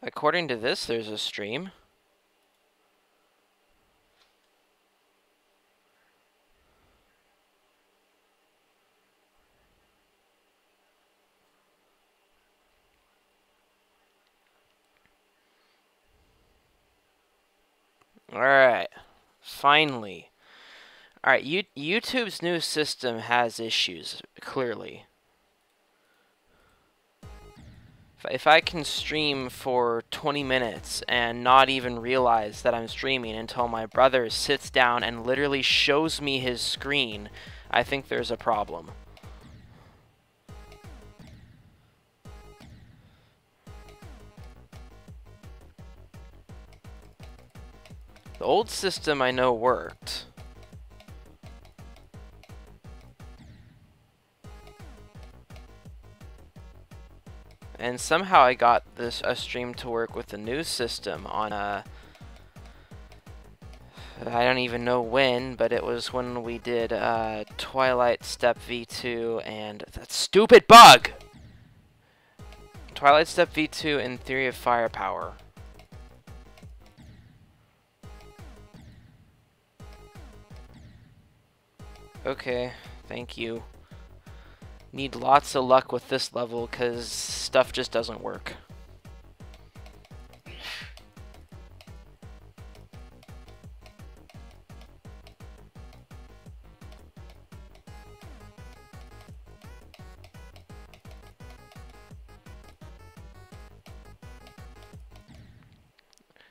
According to this, there's a stream. Alright. Finally. Alright, YouTube's new system has issues, clearly. If I can stream for 20 minutes and not even realize that I'm streaming until my brother sits down and literally shows me his screen, I think there's a problem. The old system I know worked. And somehow I got a stream to work with the new system on I don't even know when, but it was when we did Twilight Step V2 and that stupid bug! Twilight Step V2 and Theory of Firepower. Okay, thank you. Need lots of luck with this level because stuff just doesn't work.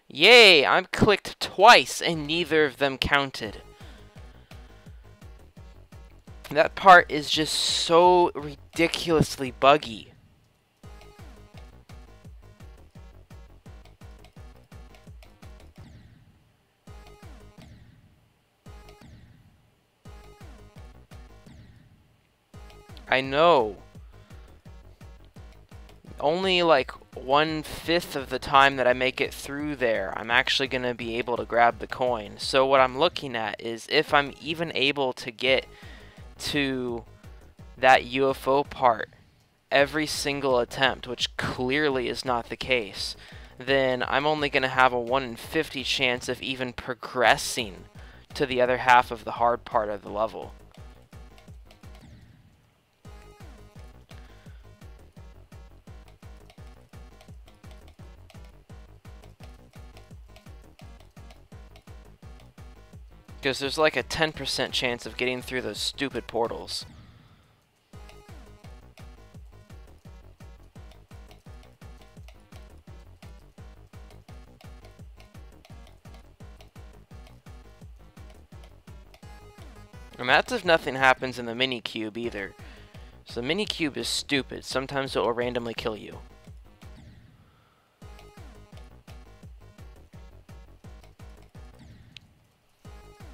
Yay! I'm clicked twice and neither of them counted. That part is just so ridiculously buggy. I know. Only like 1/5 of the time that I make it through there, I'm actually going to be able to grab the coin. So what I'm looking at is if I'm even able to get to that UFO part every single attempt, which clearly is not the case, then I'm only going to have a 1 in 50 chance of even progressing to the other half of the hard part of the level. Because there's like a 10% chance of getting through those stupid portals. And that's if nothing happens in the mini cube either. So the mini cube is stupid. Sometimes it will randomly kill you.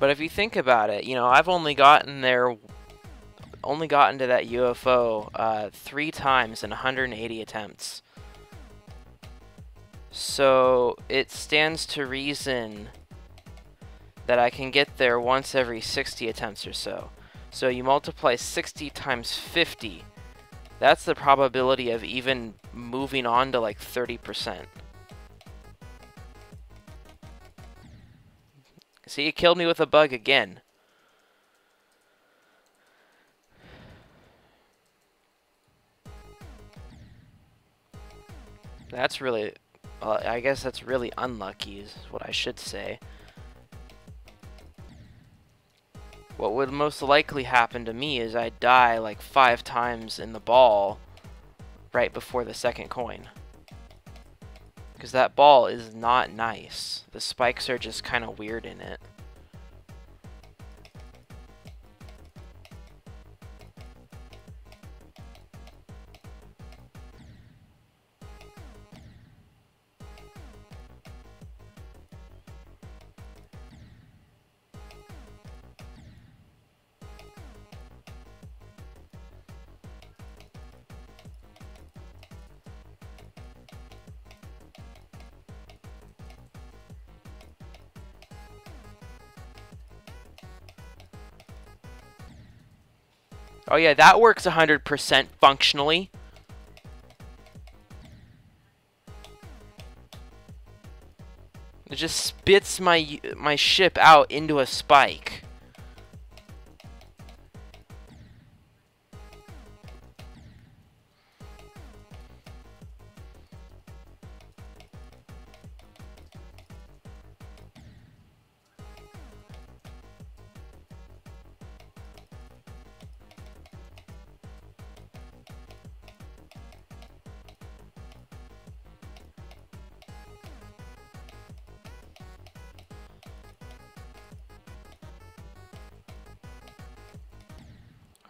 But if you think about it, you know, I've only gotten to that UFO 3 times in 180 attempts. So it stands to reason that I can get there once every 60 attempts or so. So you multiply 60 times 50. That's the probability of even moving on to like 30%. See, it killed me with a bug again. That's really... well, I guess that's really unlucky is what I should say. What would most likely happen to me is I'd die like 5 times in the ball right before the second coin. Because that ball is not nice. The spikes are just kind of weird in it. Oh yeah, that works 100% functionally. It just spits my ship out into a spike.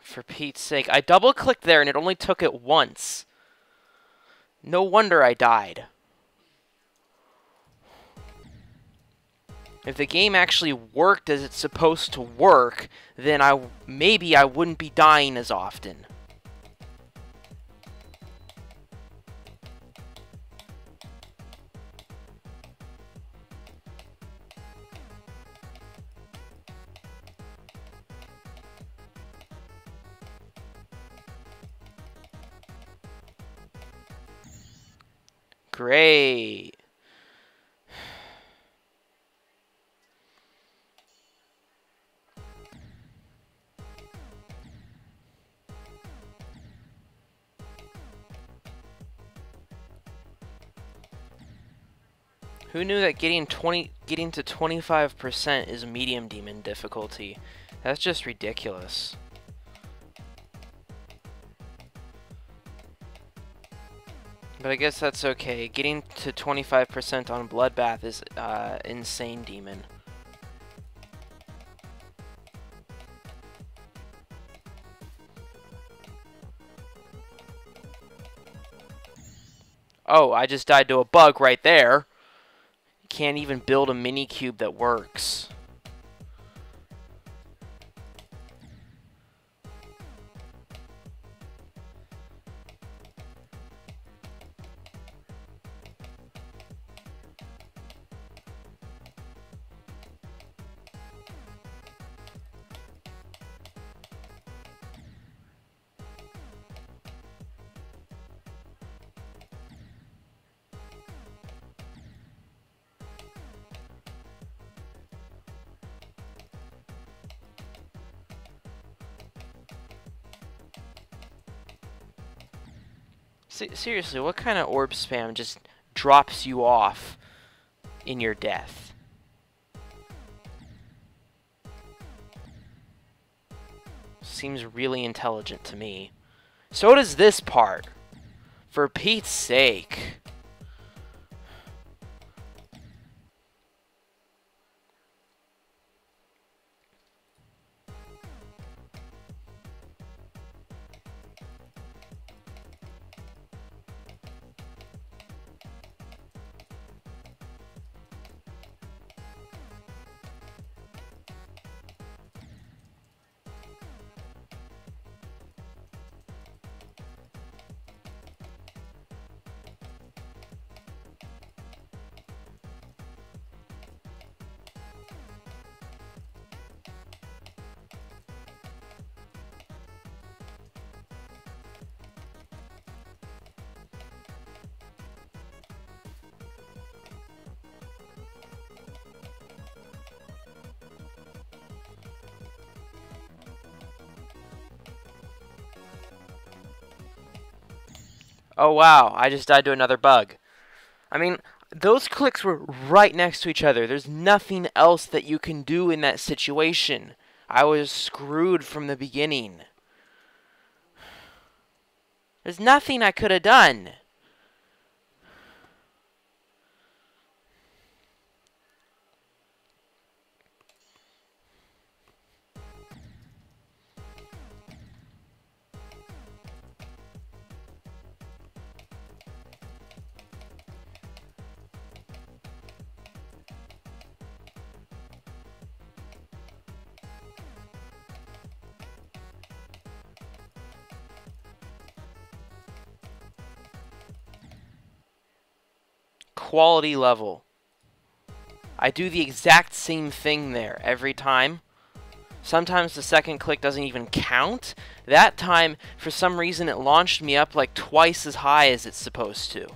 For Pete's sake. I double-clicked there and it only took it once. No wonder I died. If the game actually worked as it's supposed to work, then maybe I wouldn't be dying as often. Great. Who knew that getting to 25% is medium demon difficulty? That's just ridiculous. But I guess that's okay. Getting to 25% on Bloodbath is insane demon. Oh, I just died to a bug right there. Can't even build a mini cube that works. Seriously, what kind of orb spam just drops you off in your death? Seems really intelligent to me. So does this part. For Pete's sake. Oh wow, I just died to another bug. I mean, those clicks were right next to each other. There's nothing else that you can do in that situation. I was screwed from the beginning. There's nothing I could have done. Quality level. I do the exact same thing there every time. Sometimes the second click doesn't even count. That time, for some reason, it launched me up like twice as high as it's supposed to.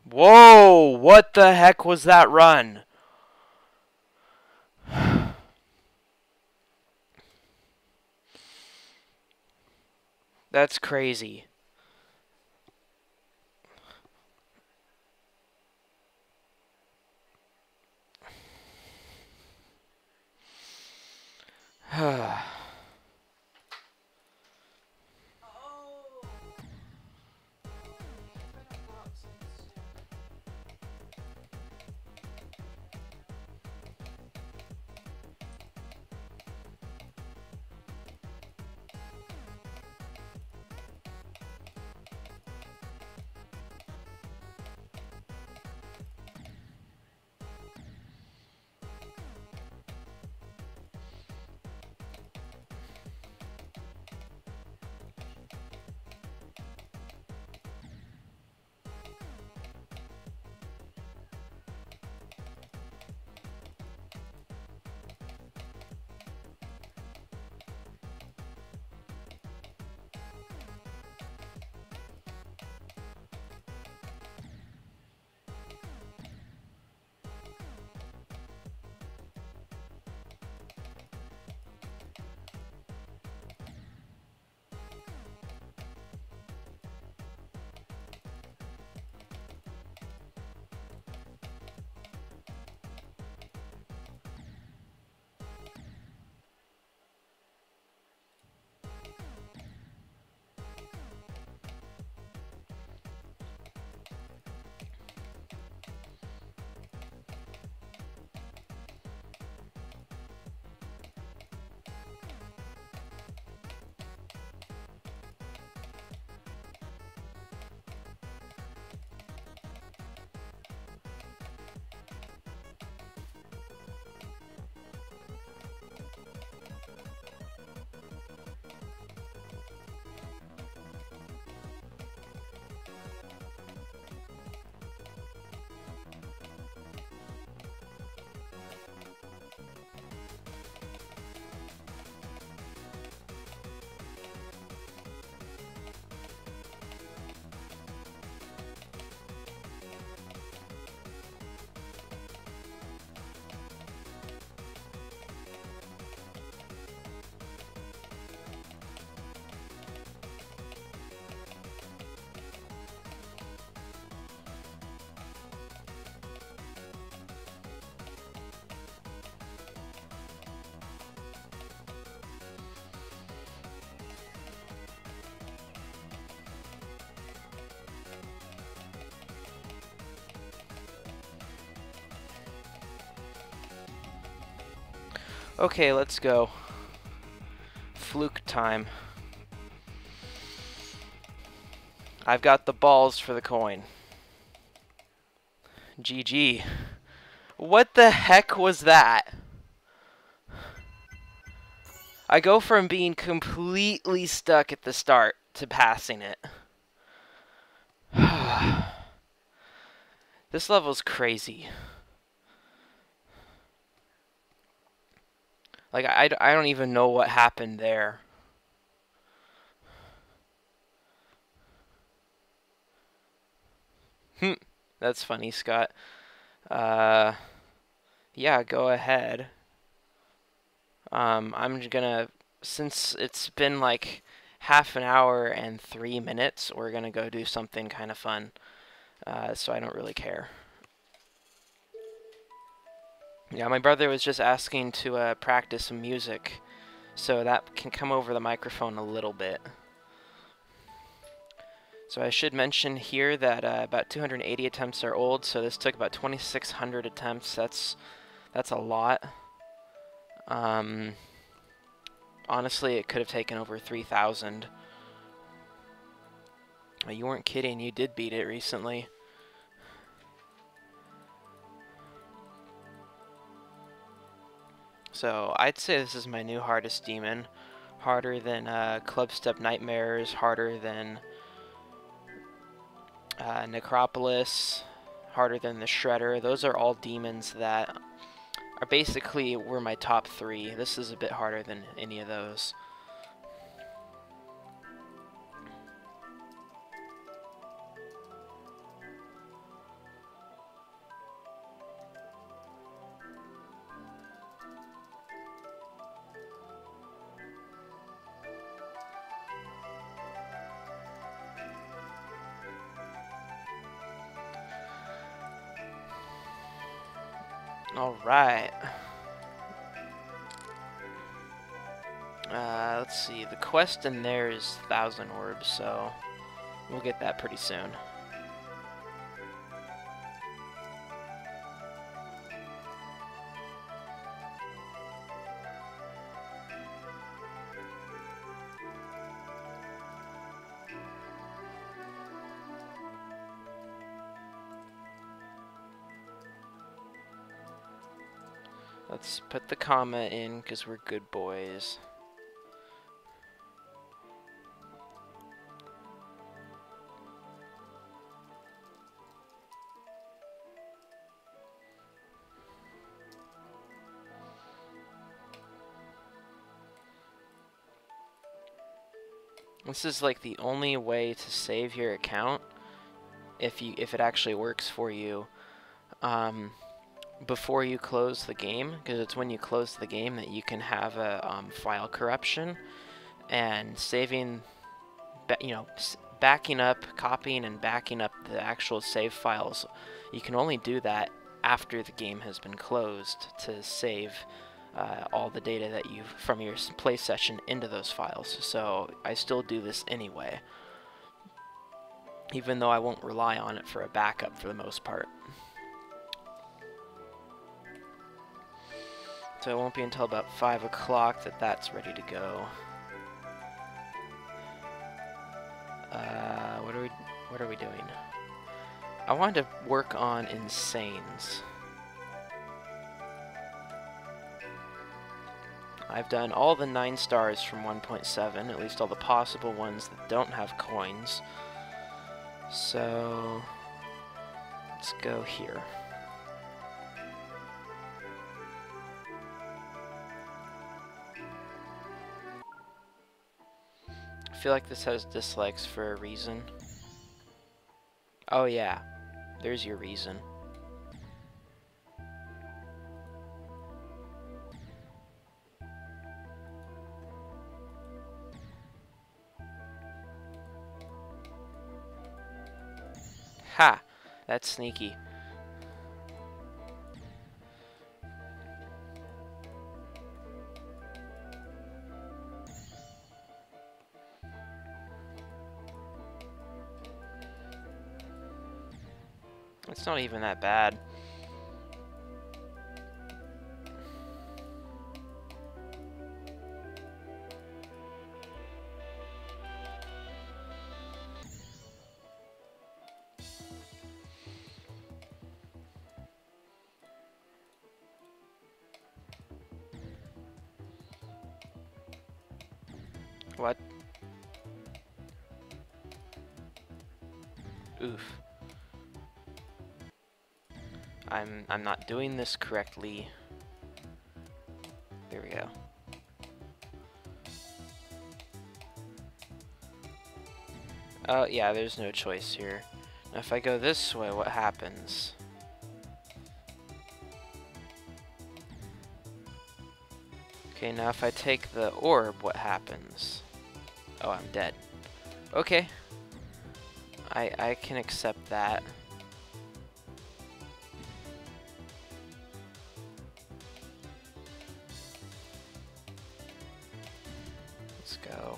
Whoa! What the heck was that run? That's crazy. Okay, let's go. Fluke time. I've got the balls for the coin. GG. What the heck was that? I go from being completely stuck at the start to passing it. This level's crazy. Like, I don't even know what happened there. That's funny, Scott. Yeah, go ahead. I'm gonna, since it's been like half an hour and 3 minutes, we're gonna go do something kind of fun. So I don't really care. Yeah, my brother was just asking to practice some music, so that can come over the microphone a little bit. So I should mention here that about 280 attempts are old, so this took about 2,600 attempts. That's a lot. Honestly, it could have taken over 3,000. You weren't kidding, you did beat it recently. So I'd say this is my new hardest demon. Harder than Clubstep Nightmares, harder than Necropolis, harder than the Shredder. Those are all demons that are basically were my top 3. This is a bit harder than any of those. Alright. Let's see. The quest in there is 1,000 orbs, so we'll get that pretty soon. Let's put the comma in because we're good boys. This is like the only way to save your account if it actually works for you before you close the game, because it's when you close the game that you can have a file corruption, and saving, backing up, copying and backing up the actual save files. You can only do that after the game has been closed to save all the data that you from your play session into those files. So I still do this anyway, even though I won't rely on it for a backup for the most part. So it won't be until about 5 o'clock that that's ready to go. What are we doing? I wanted to work on Insanes. I've done all the 9 stars from 1.7, at least all the possible ones that don't have coins. So let's go here. I feel like this has dislikes for a reason. Oh yeah, there's your reason. Ha! That's sneaky. It's not even that bad. What? Oof. I'm not doing this correctly. There we go. Oh yeah, there's no choice here. Now if I go this way, what happens? Okay, now if I take the orb, what happens? Oh, I'm dead. Okay. I can accept that. Let's go.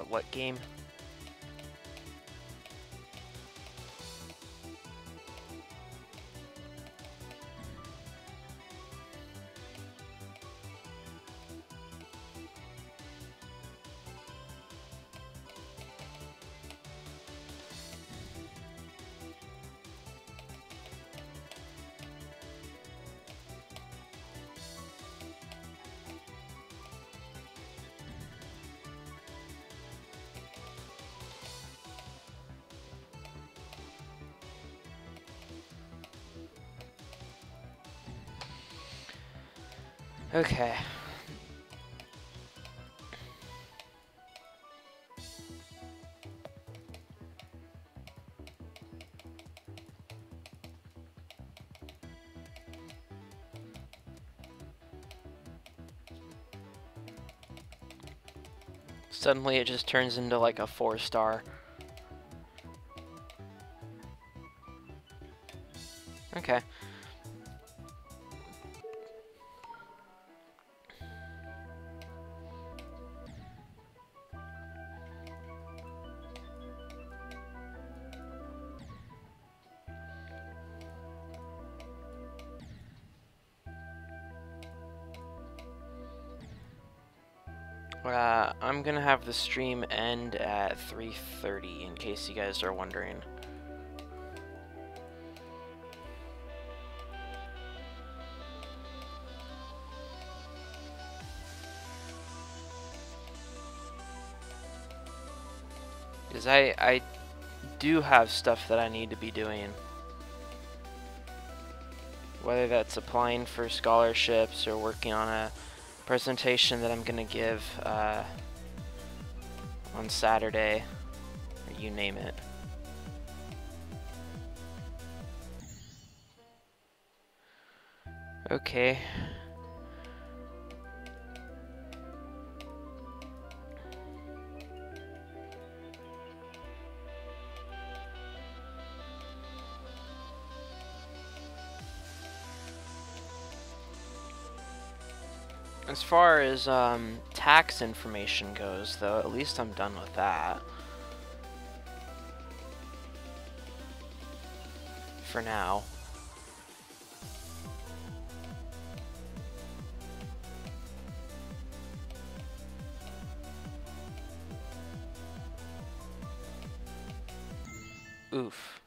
What game? Okay. Suddenly it just turns into like a 4-star. Okay. I'm gonna have the stream end at 3:30 in case you guys are wondering. Because I do have stuff that I need to be doing. Whether that's applying for scholarships or working on a presentation that I'm gonna give on Saturday, or you name it. Okay. As far as tax information goes, though, at least I'm done with that. For now. Oof.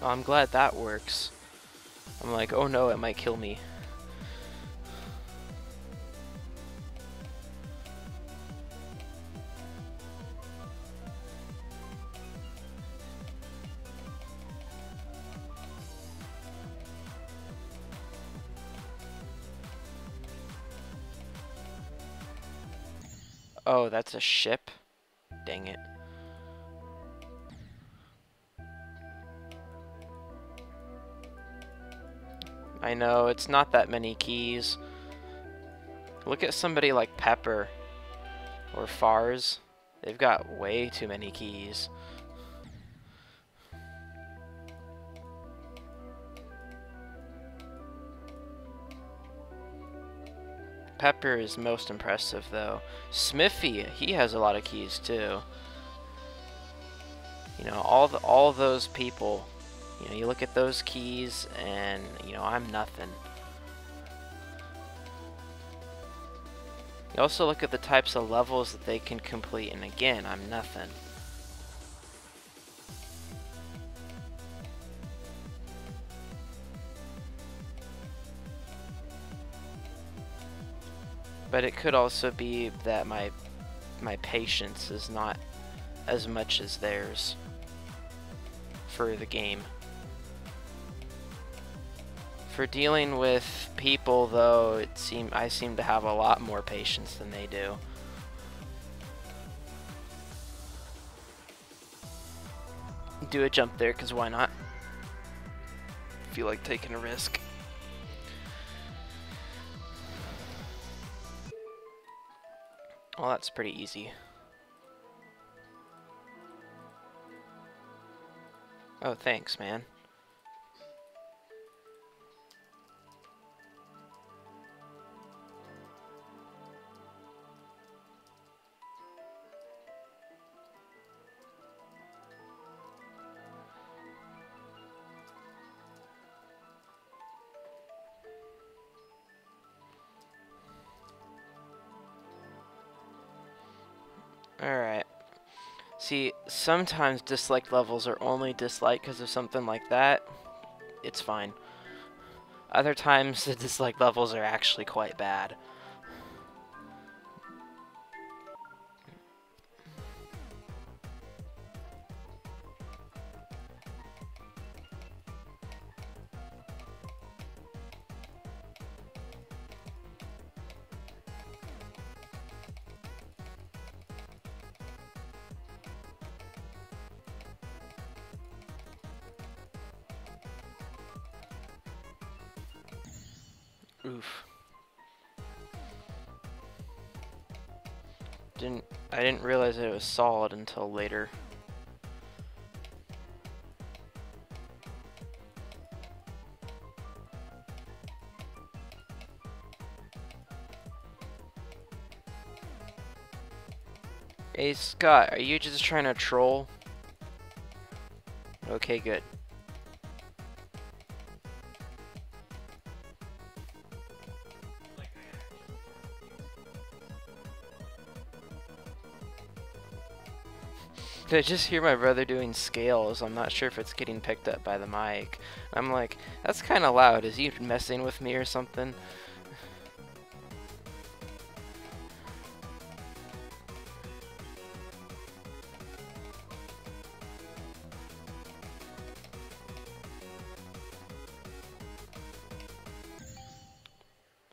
Oh, I'm glad that works. I'm like, oh no, it might kill me. Oh, that's a ship? Dang it. I know, it's not that many keys. Look at somebody like Pepper or Fars. They've got way too many keys. Pepper is most impressive, though. Smithy, he has a lot of keys too. You know, all those people. You know, you look at those keys, and you know, I'm nothing. You also look at the types of levels that they can complete, and again, I'm nothing. But it could also be that my patience is not as much as theirs for the game. For dealing with people, though, I seem to have a lot more patience than they do. Do a jump there, because why not? Feel like taking a risk. Well, that's pretty easy. Oh, thanks, man. Alright. See, sometimes disliked levels are only disliked because of something like that. It's fine. Other times, the disliked levels are actually quite bad. Oof. I didn't realize that it was solid until later. Hey Scott, are you just trying to troll? Okay, good. I just hear my brother doing scales. I'm not sure if it's getting picked up by the mic. I'm like, that's kind of loud. Is he messing with me or something?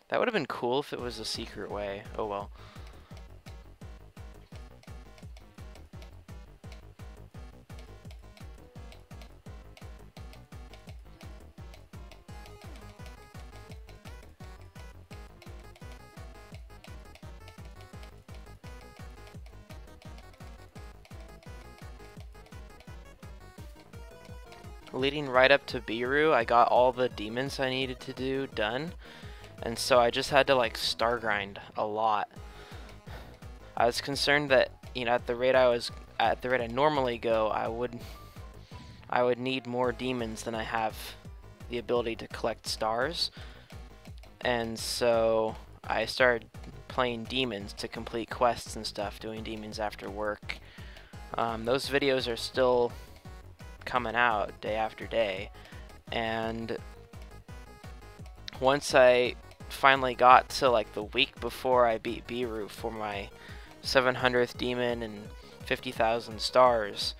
That would have been cool if it was a secret way. Oh well. Leading right up to Biru, I got all the demons I needed to do done, and so I just had to like star grind a lot. I was concerned that, you know, at the rate I normally go, I would need more demons than I have the ability to collect stars, and so I started playing demons to complete quests and stuff, doing demons after work. Those videos are still coming out day after day, and once I finally got to like the week before I beat Biru for my 700th demon and 50,000 stars,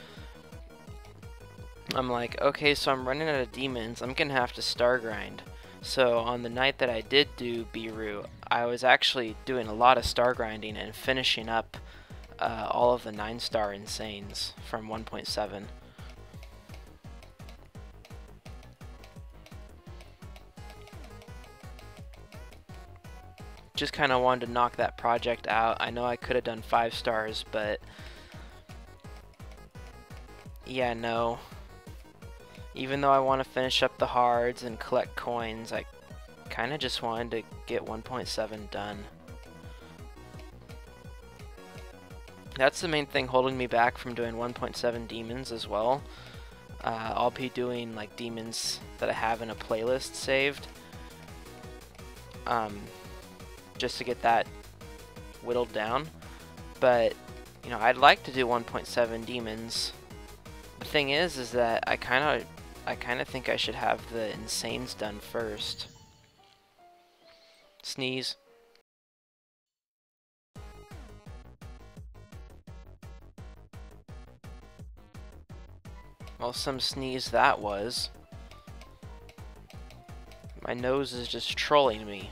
I'm like, okay, so I'm running out of demons, I'm gonna have to star grind. So on the night that I did do Biru, I was actually doing a lot of star grinding and finishing up all of the 9-star insanes from 1.7. Just kind of wanted to knock that project out. I know I could have done 5 stars, but yeah, no. Even though I want to finish up the hards and collect coins, I kind of just wanted to get 1.7 done. That's the main thing holding me back from doing 1.7 demons as well. I'll be doing like demons that I have in a playlist saved. Just to get that whittled down, but you know, I'd like to do 1.7 demons. The thing is that I kind of think I should have the insanes done first. Sneeze. Well, some sneeze that was. My nose is just trolling me.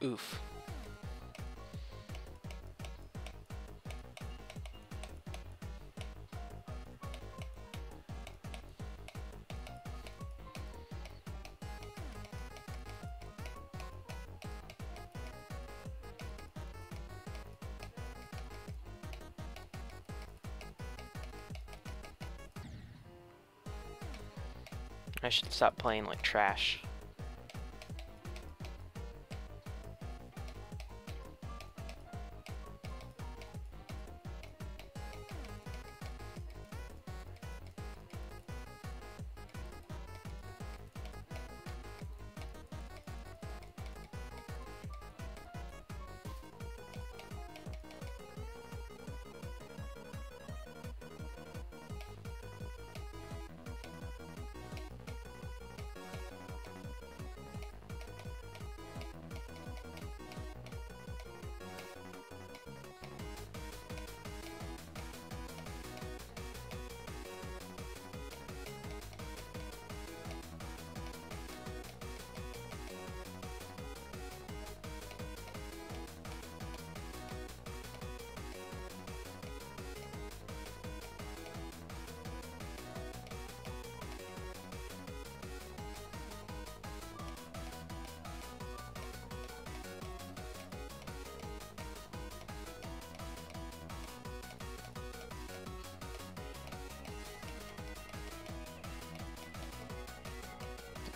Oof. I should stop playing like trash.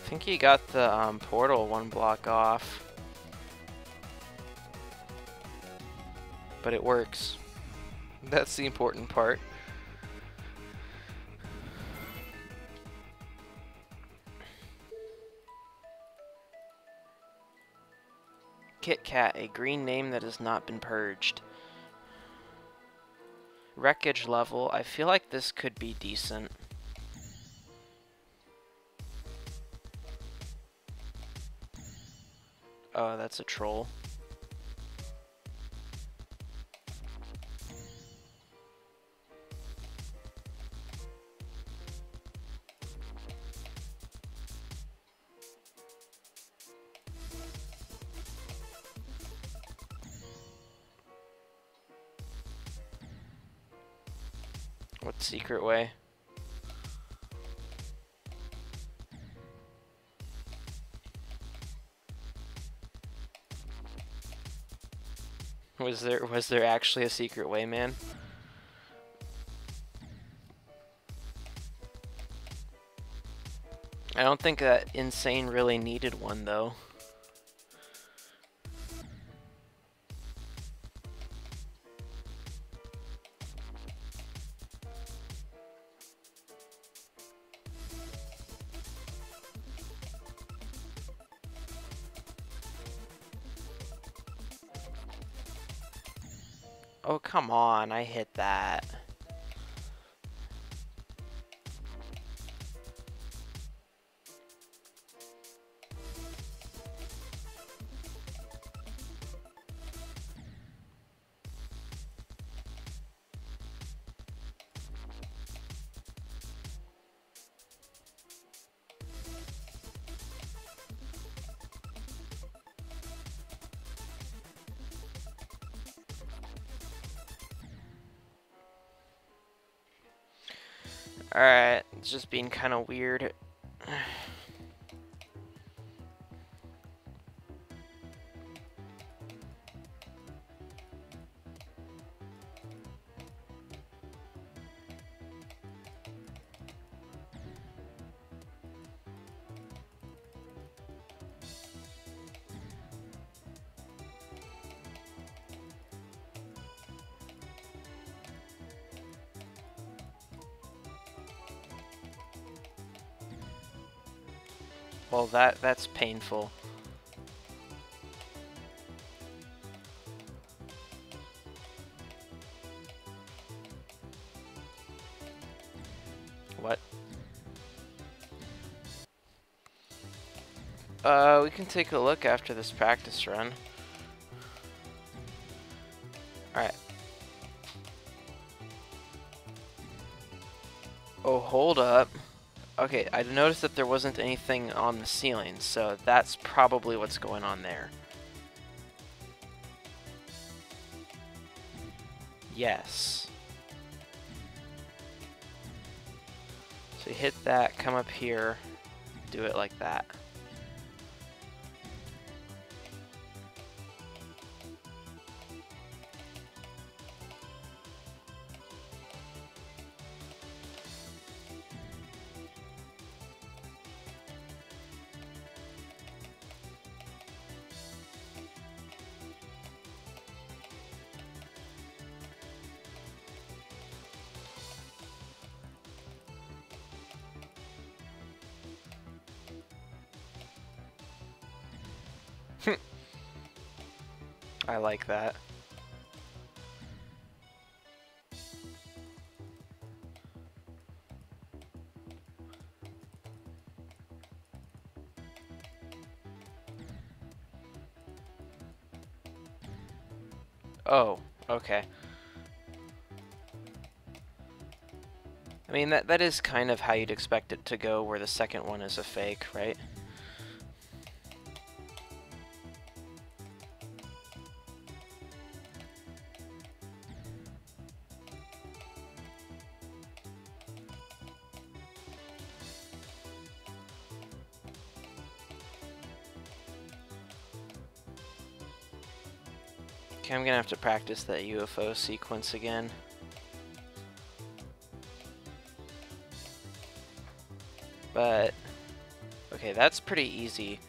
think he got the portal one block off. But it works. That's the important part. Kit Kat, a green name that has not been purged. Wreckage level, I feel like this could be decent. Oh, that's a troll. What secret way? Was there actually a secret way, man? I don't think that Insane really needed one though. Oh, come on, I hit that. Alright, it's just being kind of weird. Well, that's painful. What? We can take a look after this practice run. Alright. Oh, hold up. Okay, I noticed that there wasn't anything on the ceiling, so that's probably what's going on there. Yes. So you hit that, come up here, do it like that. I like that. Oh, okay. I mean, that is kind of how you'd expect it to go, where the second one is a fake, right? Okay, I'm gonna have to practice that UFO sequence again. But Okay, that's pretty easy.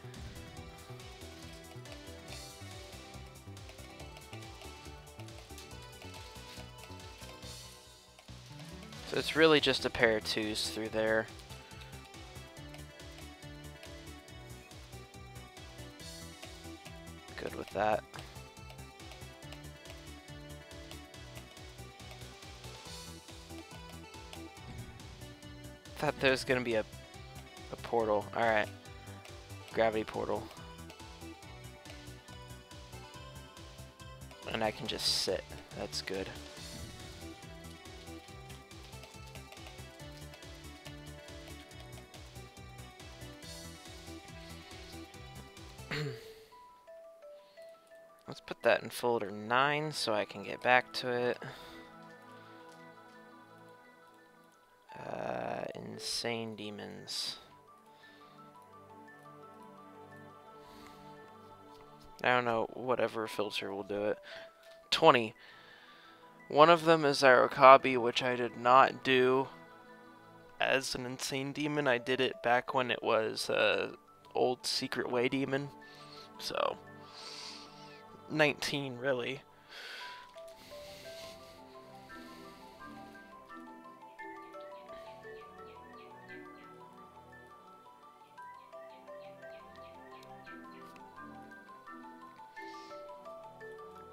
So it's really just a pair of 2s through there. Good with that. Thought there was gonna be a portal. Alright. Gravity portal. And I can just sit. That's good. Let's put that in folder 9 so I can get back to it. Insane demons. I don't know, whatever filter will do it. 20. One of them is Arokabi, which I did not do as an insane demon. I did it back when it was old Secret Way demon. So 19 really.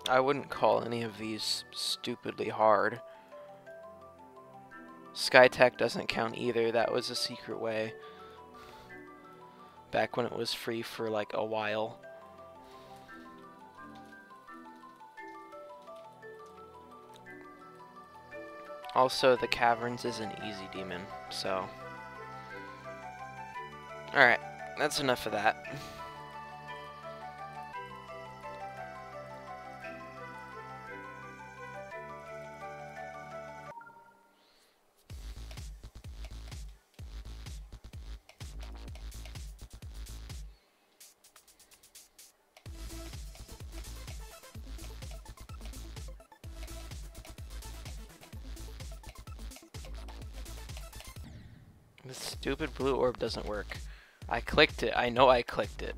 I wouldn't call any of these stupidly hard. Skytech doesn't count either. That was a Secret Way. Back when it was free for like a while. Also, the Caverns is an easy demon, so... Alright, that's enough of that. This stupid blue orb doesn't work. I clicked it. I know I clicked it.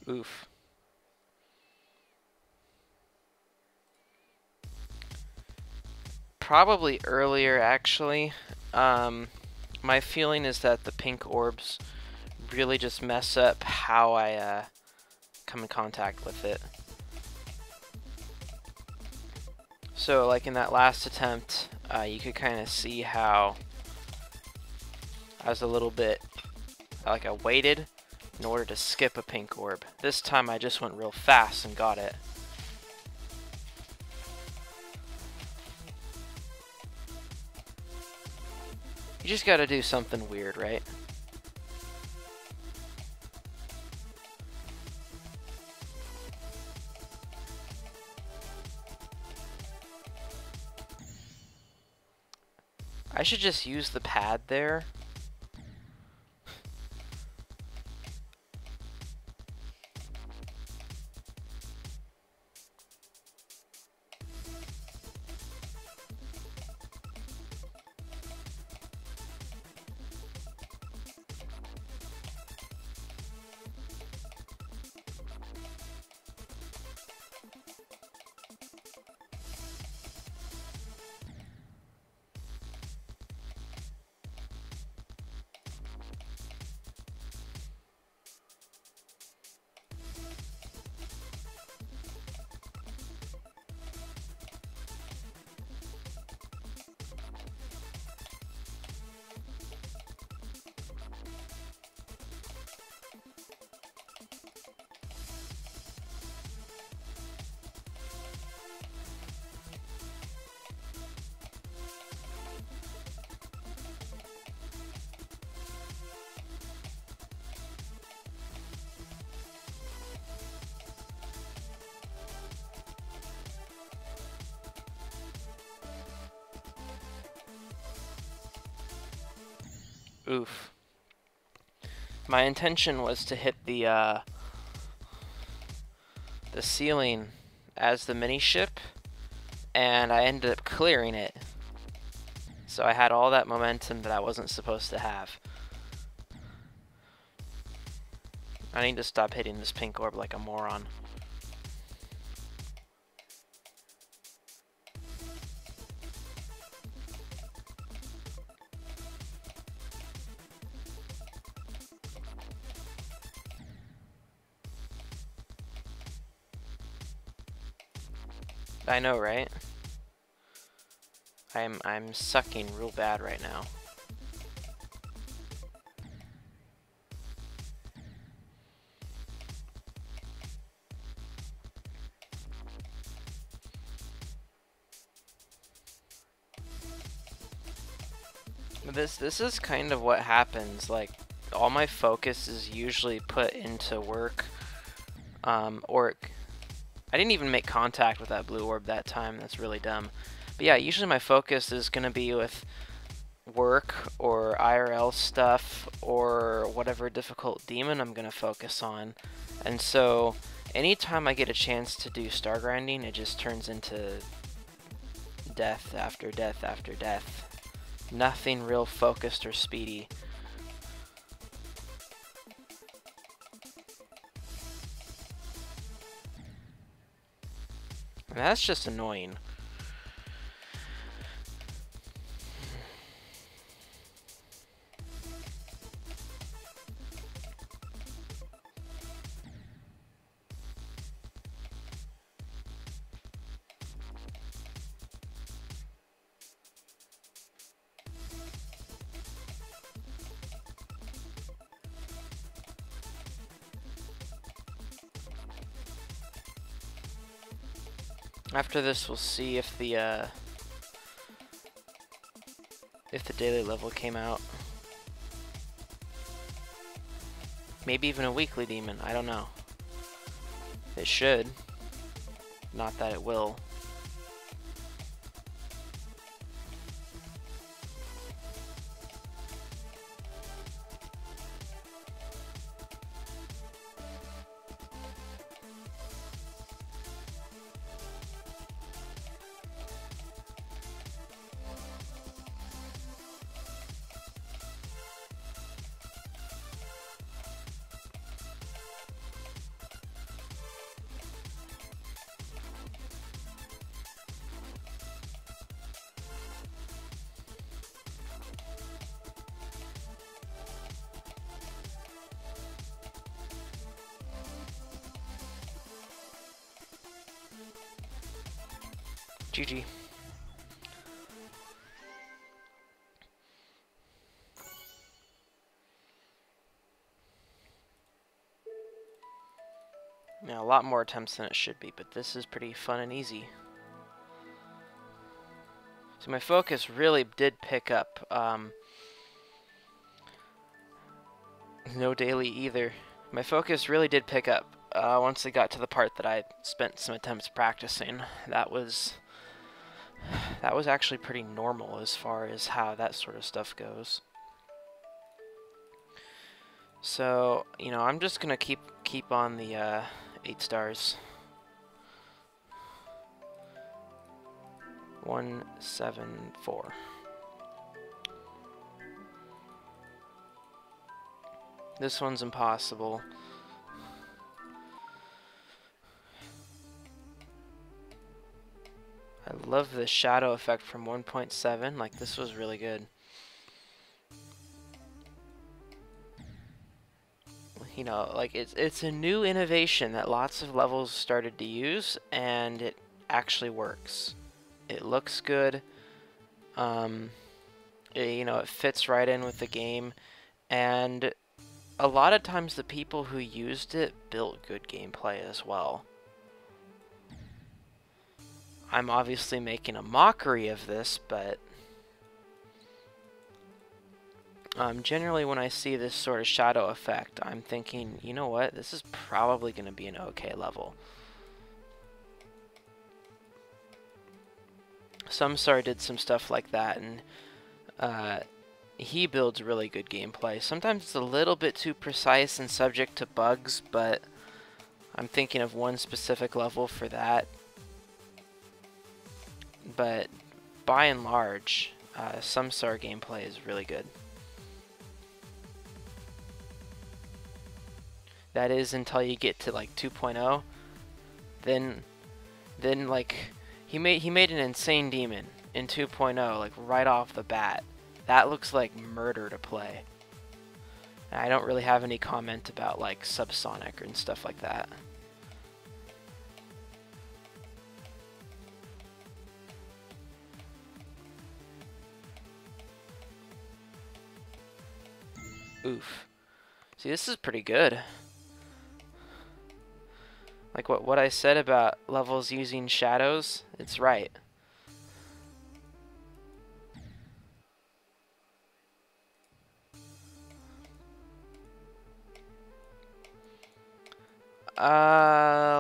Oof. Probably earlier, actually. My feeling is that the pink orbs really just mess up how I come in contact with it. So, like in that last attempt, you could kind of see how I was a little bit, like I waited in order to skip a pink orb. This time I just went real fast and got it. You just gotta do something weird, right? I should just use the pad there. Oof. My intention was to hit the ceiling as the mini ship, and I ended up clearing it. So I had all that momentum that I wasn't supposed to have. I need to stop hitting this pink orb like a moron. I know, right? I'm sucking real bad right now. This is kind of what happens. Like, all my focus is usually put into work, or I didn't even make contact with that blue orb that time. That's really dumb. But yeah, usually my focus is gonna be with work or IRL stuff or whatever difficult demon I'm gonna focus on. And so anytime I get a chance to do star grinding, it just turns into death after death after death. Nothing real focused or speedy. And that's just annoying. After this, we'll see if the daily level came out. Maybe even a weekly demon, I don't know. It should. Not that it will. GG. Now, a lot more attempts than it should be, but this is pretty fun and easy. So my focus really did pick up. No daily either. My focus really did pick up once I got to the part that I spent some attempts practicing. That was actually pretty normal as far as how that sort of stuff goes. So, you know, I'm just gonna keep on the 8 stars. 1, 7, 4. This one's impossible. I love the shadow effect from 1.7. Like, this was really good. You know, like, it's a new innovation that lots of levels started to use, and it actually works. It looks good. You know, it fits right in with the game, and a lot of times the people who used it built good gameplay as well. I'm obviously making a mockery of this, but generally when I see this sort of shadow effect, I'm thinking, you know what, this is probably going to be an okay level. Samsar did some stuff like that, and he builds really good gameplay. Sometimes it's a little bit too precise and subject to bugs, but I'm thinking of one specific level for that. But by and large, Samsar gameplay is really good. That is until you get to like 2.0. Then like he made an insane demon in 2.0, like right off the bat. That looks like murder to play. And I don't really have any comment about like subsonic and stuff like that. Oof. See, this is pretty good. Like what I said about levels using shadows, it's right.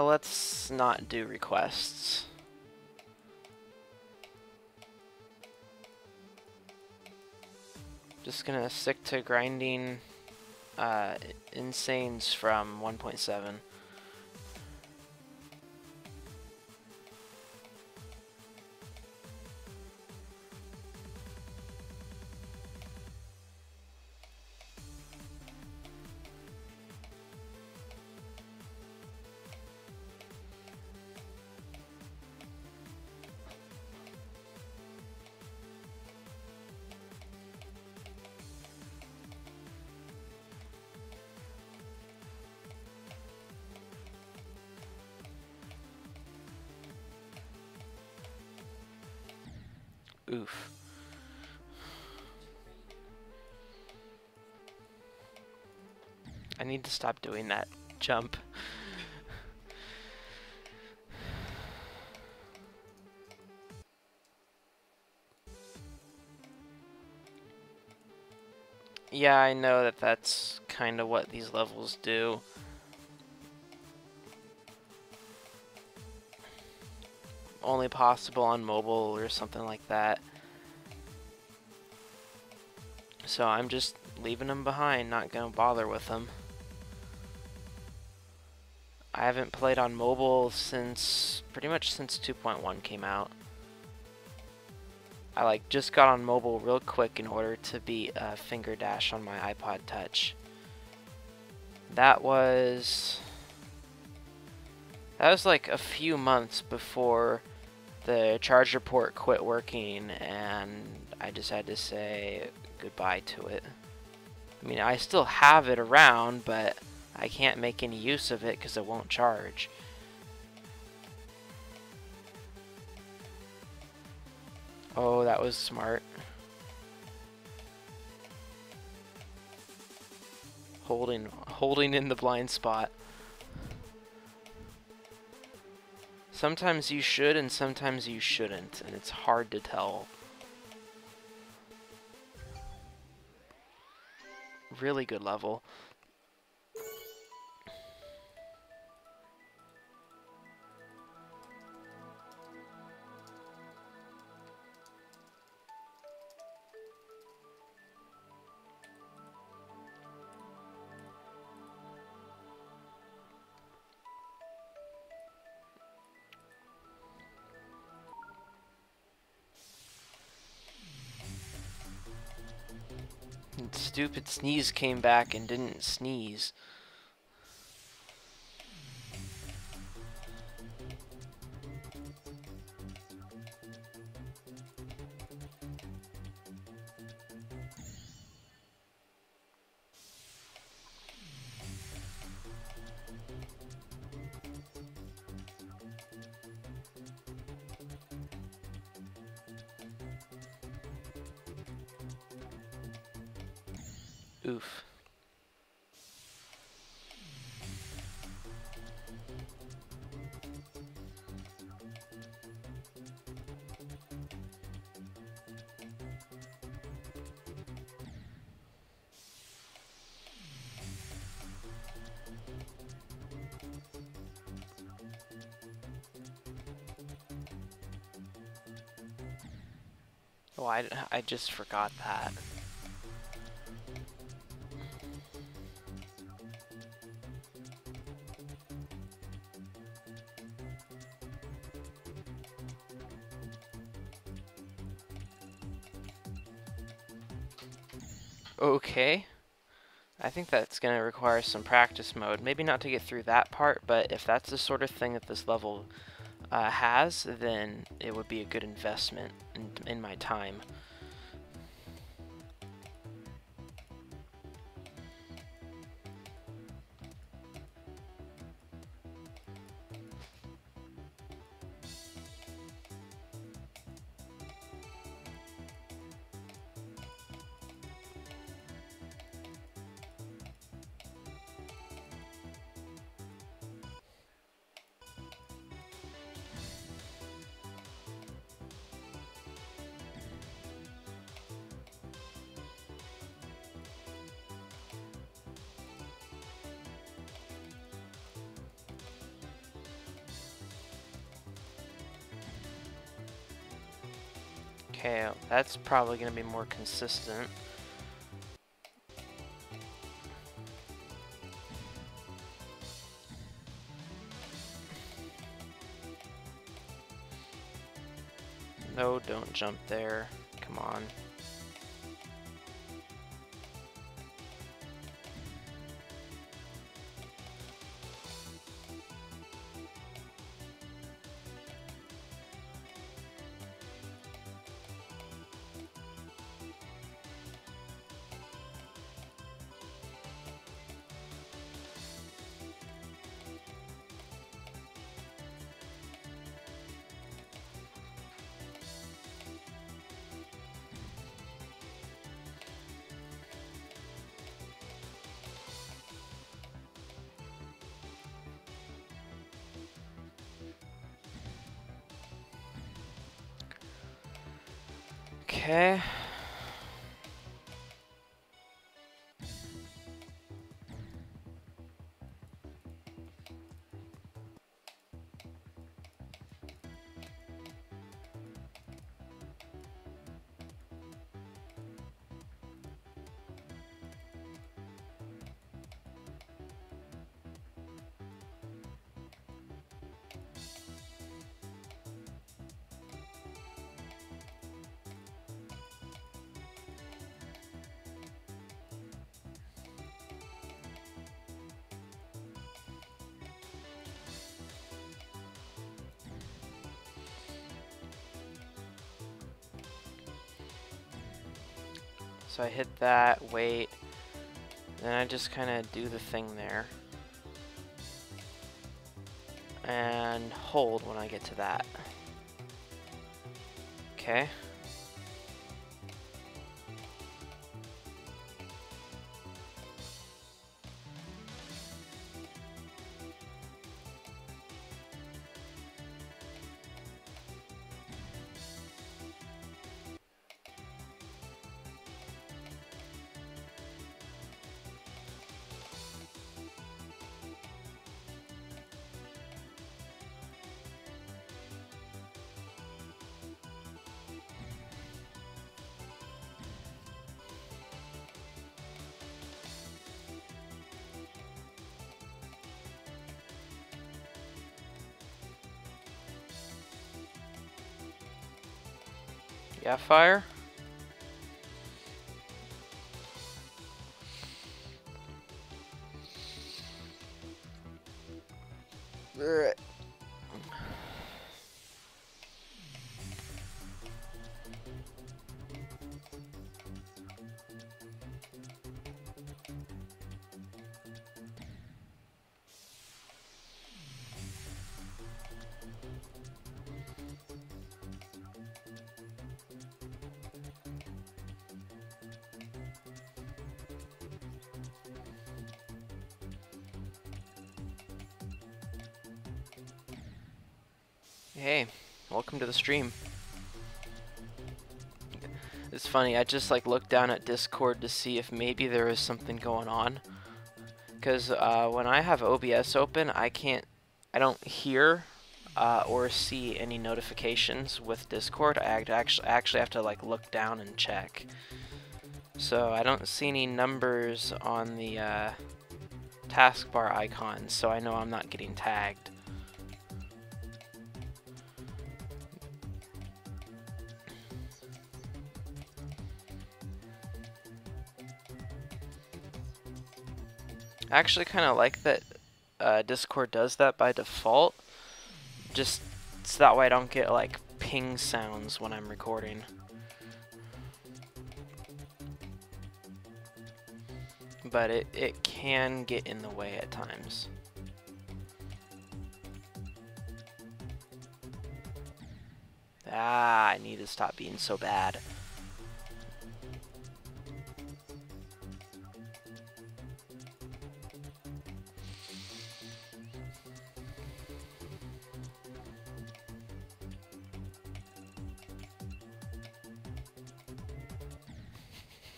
Let's not do requests. Just gonna stick to grinding Insanes from 1.7. Oof. I need to stop doing that jump. Yeah, I know that that's kind of what these levels do. Only possible on mobile or something like that. So I'm just leaving them behind, not gonna bother with them. I haven't played on mobile since pretty much since 2.1 came out. I like just got on mobile real quick in order to beat Finger Dash on my iPod Touch. That was like a few months before the charger port quit working, and I just had to say goodbye to it. I mean, I still have it around, but I can't make any use of it because it won't charge. Oh, that was smart. Holding in the blind spot. Sometimes you should and sometimes you shouldn't, and it's hard to tell. Really good level. And stupid sneeze came back and didn't sneeze. Oof. Oh, I just forgot that. Okay. I think that's going to require some practice mode. Maybe not to get through that part, but if that's the sort of thing that this level has, then it would be a good investment in my time. Okay, that's probably going to be more consistent. No, don't jump there. Come on. Okay. So I hit that, wait, then I just kind of do the thing there. And hold when I get to that. Okay. Yeah, fire. Hey, welcome to the stream. It's funny, I just like looked down at Discord to see if maybe there is something going on. Because when I have OBS open, I don't hear or see any notifications with Discord. I actually have to like look down and check. So I don't see any numbers on the taskbar icons, so I know I'm not getting tagged. I actually kind of like that Discord does that by default, just so that way I don't get like ping sounds when I'm recording. But it can get in the way at times. Ah, I need to stop being so bad.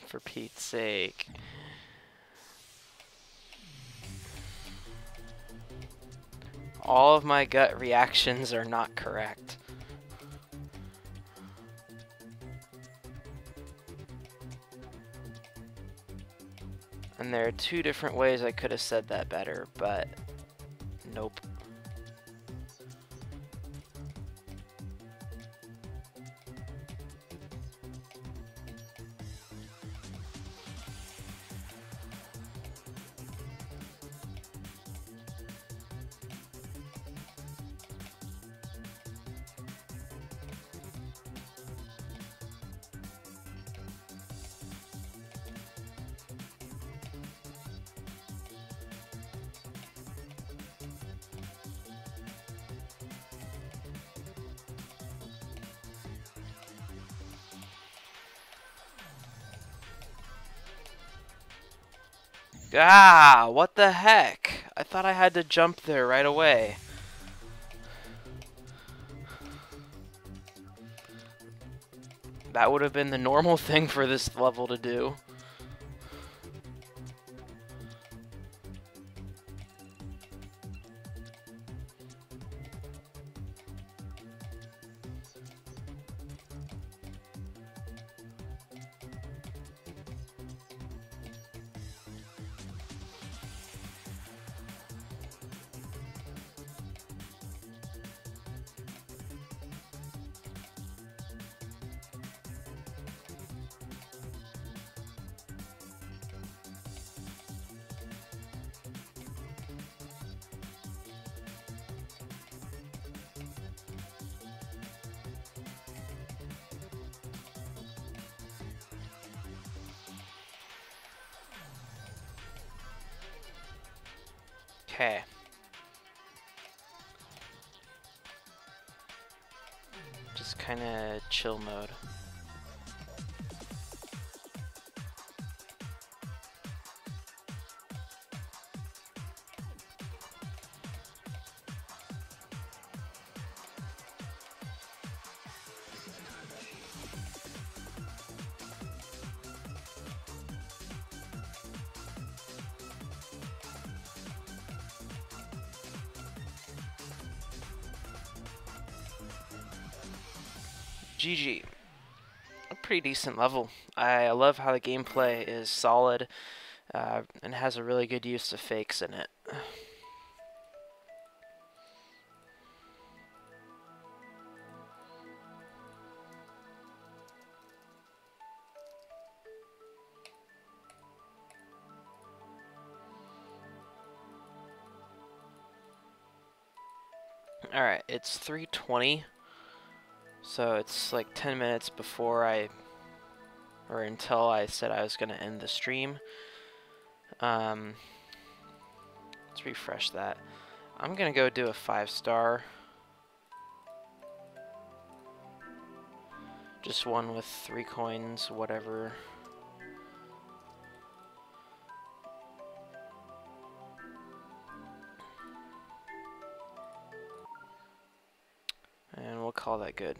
For Pete's sake. All of my gut reactions are not correct. And there are two different ways I could have said that better, but nope. Ah, what the heck? I thought I had to jump there right away. That would have been the normal thing for this level to do. Okay. Just kind of chill mode. GG. A pretty decent level. I love how the gameplay is solid and has a really good use of fakes in it. Alright, it's 3:20. So it's like 10 minutes before or until I said I was going to end the stream. Let's refresh that. I'm going to go do a 5-star. Just one with 3 coins, whatever. And we'll call that good.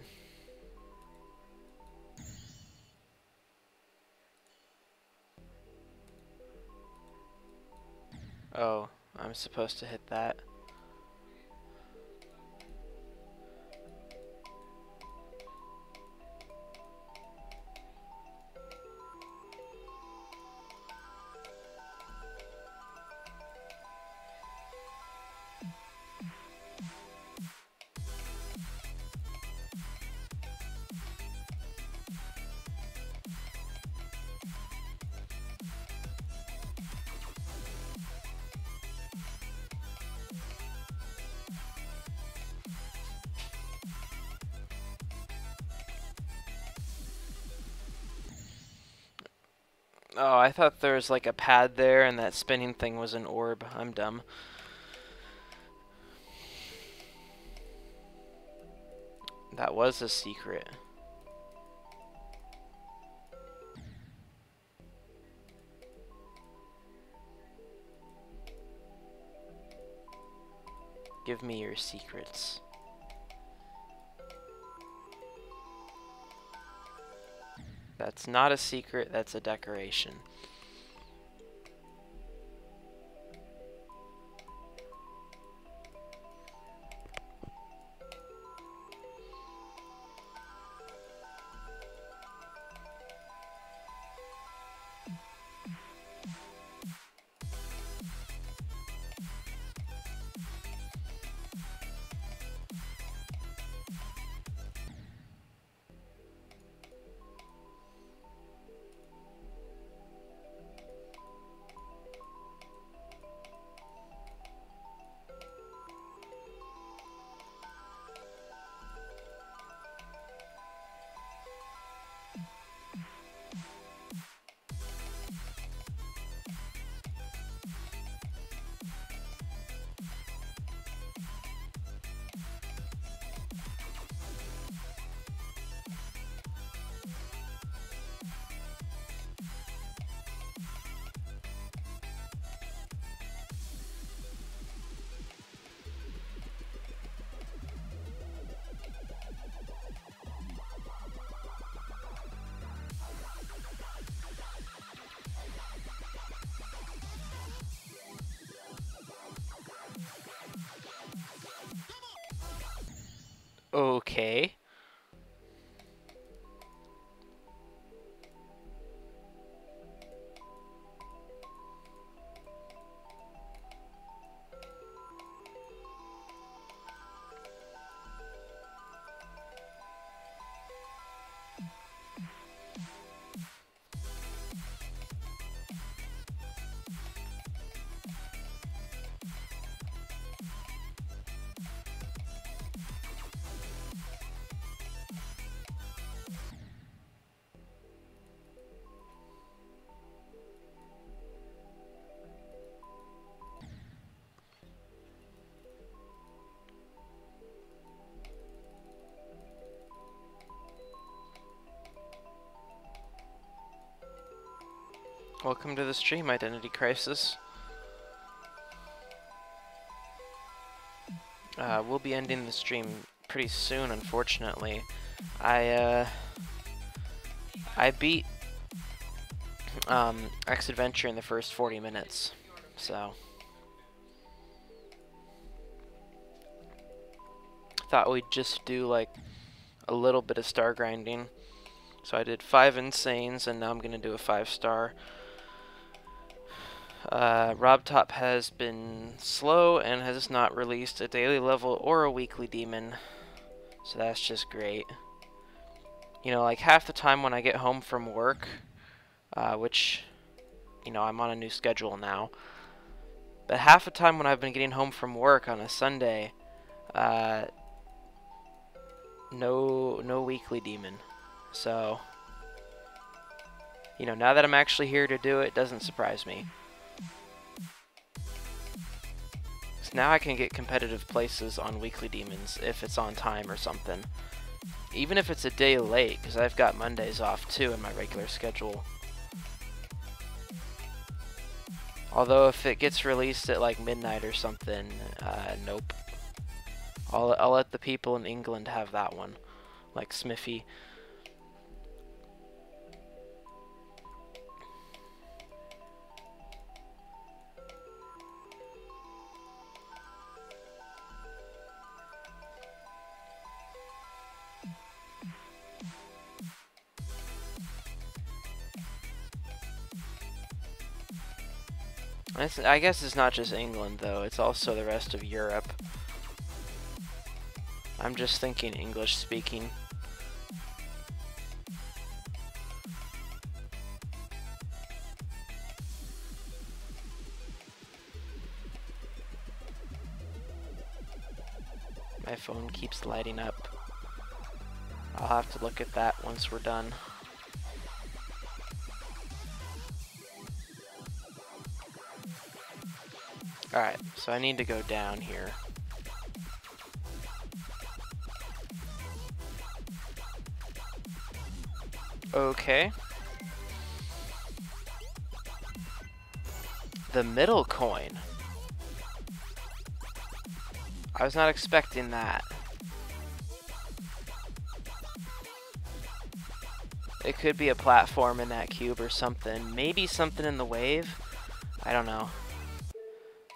Oh, I'm supposed to hit that. Oh, I thought there was like a pad there and that spinning thing was an orb. I'm dumb. That was a secret. Give me your secrets. That's not a secret, that's a decoration. Okay. Welcome to the stream, Identity Crisis. We'll be ending the stream pretty soon, unfortunately. I beat X Adventure in the first 40 minutes, so thought we'd just do like a little bit of star grinding. So I did 5 Insanes, and now I'm gonna do a 5-star. RobTop has been slow and has not released a daily level or a weekly demon, so that's just great. You know, like half the time when I get home from work, which, you know, I'm on a new schedule now, but half the time when I've been getting home from work on a Sunday, no weekly demon. So, you know, now that I'm actually here to do it, doesn't surprise me. So now I can get competitive places on weekly demons if it's on time or something. Even if it's a day late, because I've got Mondays off too in my regular schedule. Although if it gets released at like midnight or something, nope. I'll let the people in England have that one, like Smithy. I guess it's not just England, though. It's also the rest of Europe. I'm just thinking English speaking. My phone keeps lighting up. I'll have to look at that once we're done. Alright, so I need to go down here. Okay. The middle coin. I was not expecting that. It could be a platform in that cube or something. Maybe something in the wave. I don't know.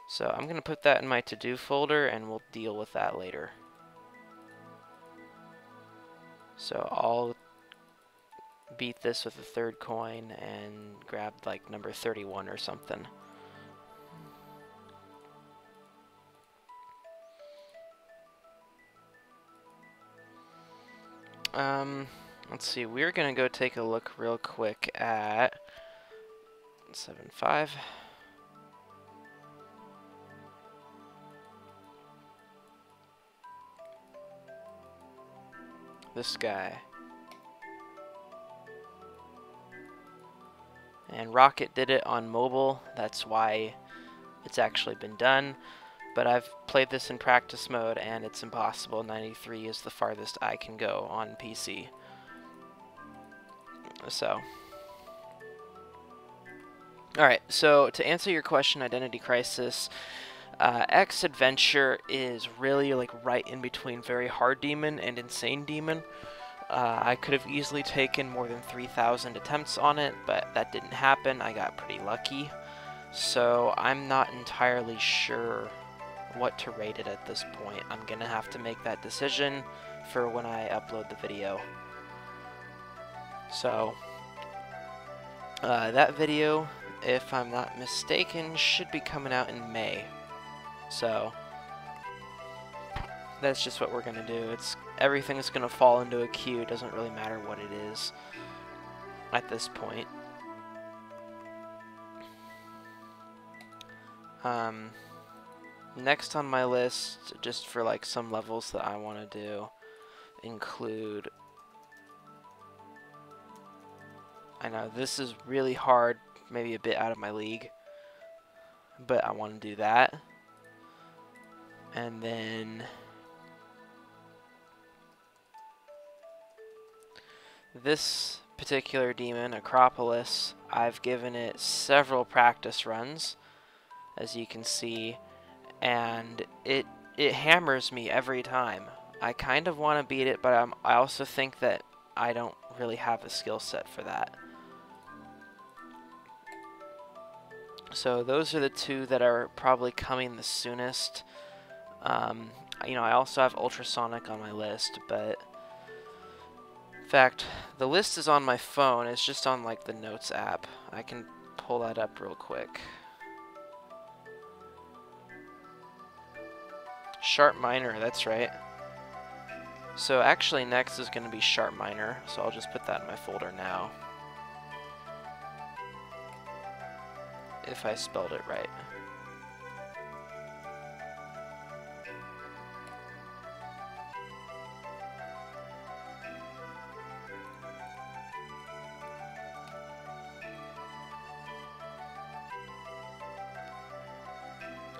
So I'm going to put that in my to-do folder and we'll deal with that later. So I'll beat this with a third coin and grab like number 31 or something. Let's see, we're gonna go take a look real quick at 7-5. This guy. And Rocket did it on mobile, that's why it's actually been done. But I've played this in practice mode and it's impossible. 93 is the farthest I can go on PC. So. Alright, so to answer your question, Identity Crisis, X Adventure is really like right in between Very Hard Demon and Insane Demon. I could have easily taken more than 3,000 attempts on it, but that didn't happen. I got pretty lucky. So I'm not entirely sure what to rate it at this point. I'm gonna have to make that decision for when I upload the video. So that video, if I'm not mistaken, should be coming out in May. So that's just what we're gonna do. Everything's gonna fall into a queue. It doesn't really matter what it is at this point. Next on my list, just for like some levels that I want to do, include, I know this is really hard, maybe a bit out of my league, but I want to do that. And then this particular demon, Acropolis, I've given it several practice runs, as you can see, and it hammers me every time. I kind of want to beat it, but I also think that I don't really have a skill set for that. So those are the two that are probably coming the soonest. You know, I also have Ultrasonic on my list, but in fact, the list is on my phone. It's just on like the Notes app. I can pull that up real quick. Sharp Minor, that's right. So actually next is going to be Sharp Minor, so I'll just put that in my folder now. If I spelled it right.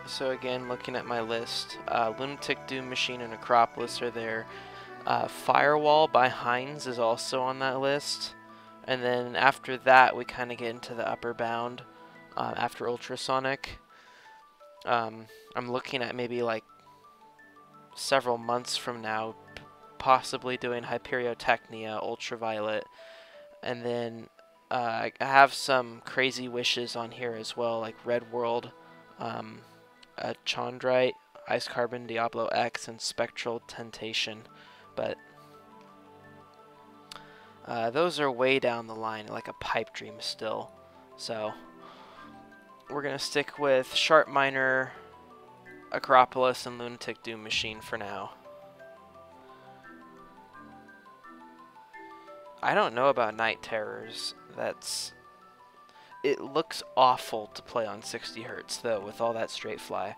So again, looking at my list, Lunatic Doom Machine and Acropolis are there. Firewall by Heinz is also on that list. And then after that, we kind of get into the upper bound after Ultrasonic. I'm looking at maybe like several months from now, possibly doing Hyperiotechnia, Ultraviolet, and then I have some crazy wishes on here as well, like Red World, Chondrite, Ice Carbon, Diablo X, and Spectral Temptation, but those are way down the line, like a pipe dream still. So we're gonna stick with Sharp Minor, Acropolis, and Lunatic Doom Machine for now. I don't know about Night Terrors. It looks awful to play on 60 Hertz though, with all that straight fly.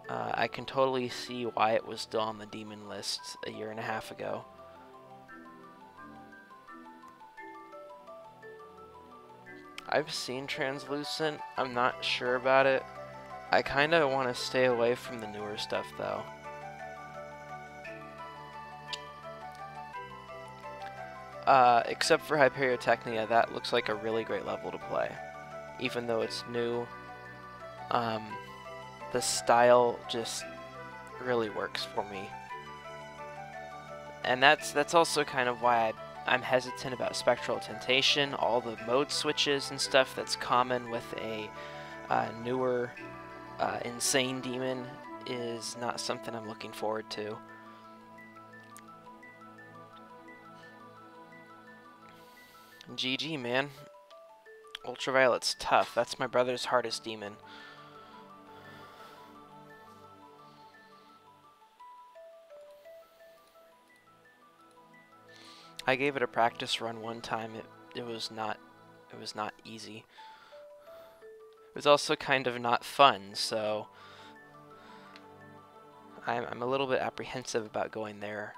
I can totally see why it was still on the demon list a year and a half ago. I've seen Translucent. I'm not sure about it. I kind of want to stay away from the newer stuff, though. Except for Hyperiotechnia, that looks like a really great level to play. Even though it's new, the style just really works for me. And that's also kind of why I'm hesitant about Spectral Temptation. All the mode switches and stuff that's common with a newer insane demon is not something I'm looking forward to. GG, man. Ultraviolet's tough. That's my brother's hardest demon. I gave it a practice run one time. It was not easy. It was also kind of not fun, so I'm a little bit apprehensive about going there.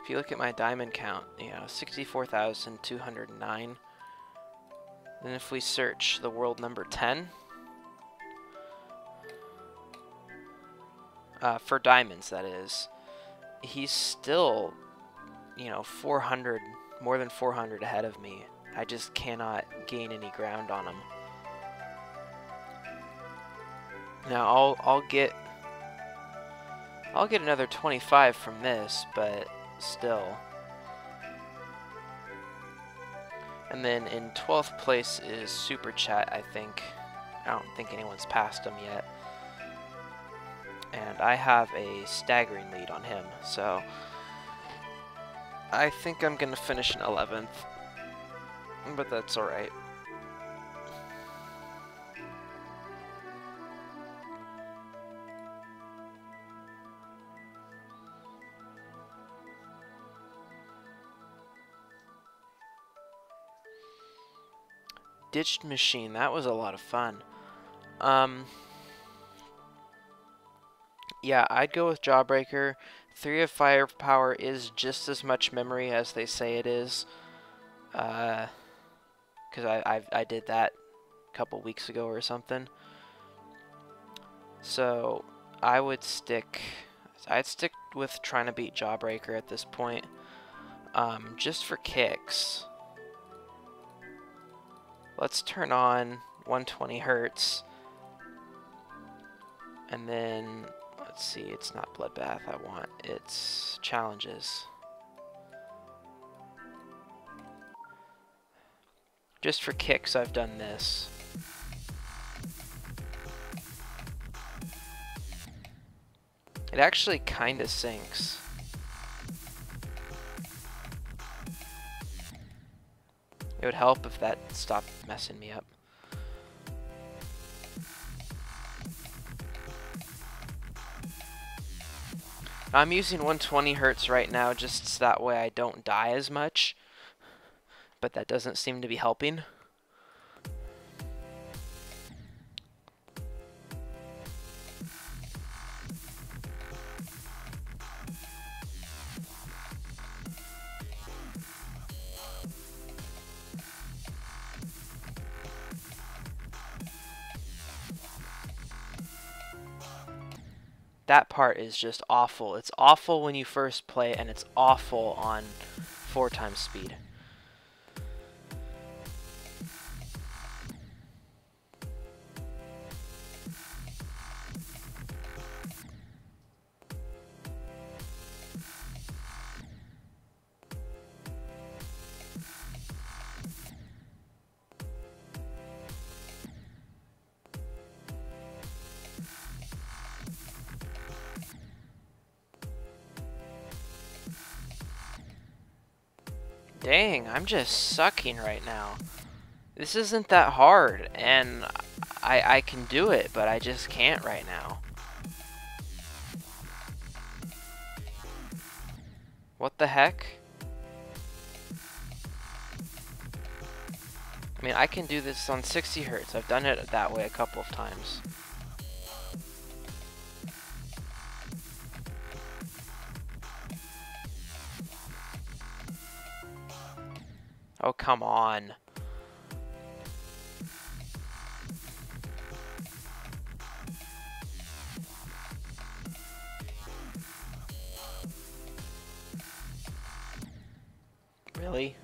If you look at my diamond count, 64,209. Then if we search the world number 10, for diamonds that is, he's still, 400, more than 400 ahead of me. I just cannot gain any ground on him. Now I'll get another 25 from this, but still. And then in 12th place is Super Chat, I think. I don't think anyone's passed him yet. And I have a staggering lead on him, so I think I'm going to finish in 11th. But that's alright. Ditched Machine, that was a lot of fun. Yeah, I'd go with Jawbreaker. 3 of Firepower is just as much memory as they say it is. Because I did that a couple weeks ago or something. So I'd stick with trying to beat Jawbreaker at this point. Just for kicks. Let's turn on 120 Hertz. And then, let's see, it's not Bloodbath I want, it's Challenges. Just for kicks, I've done this. It actually kinda sinks. It would help if that stopped messing me up. I'm using 120 Hertz right now just so that way I don't die as much, but that doesn't seem to be helping. That part is just awful. It's awful when you first play, and it's awful on 4 times speed. Dang, I'm just sucking right now. This isn't that hard, and I can do it, but I just can't right now. What the heck? I mean, I can do this on 60 Hertz. I've done it that way a couple of times. Oh, come on. Really?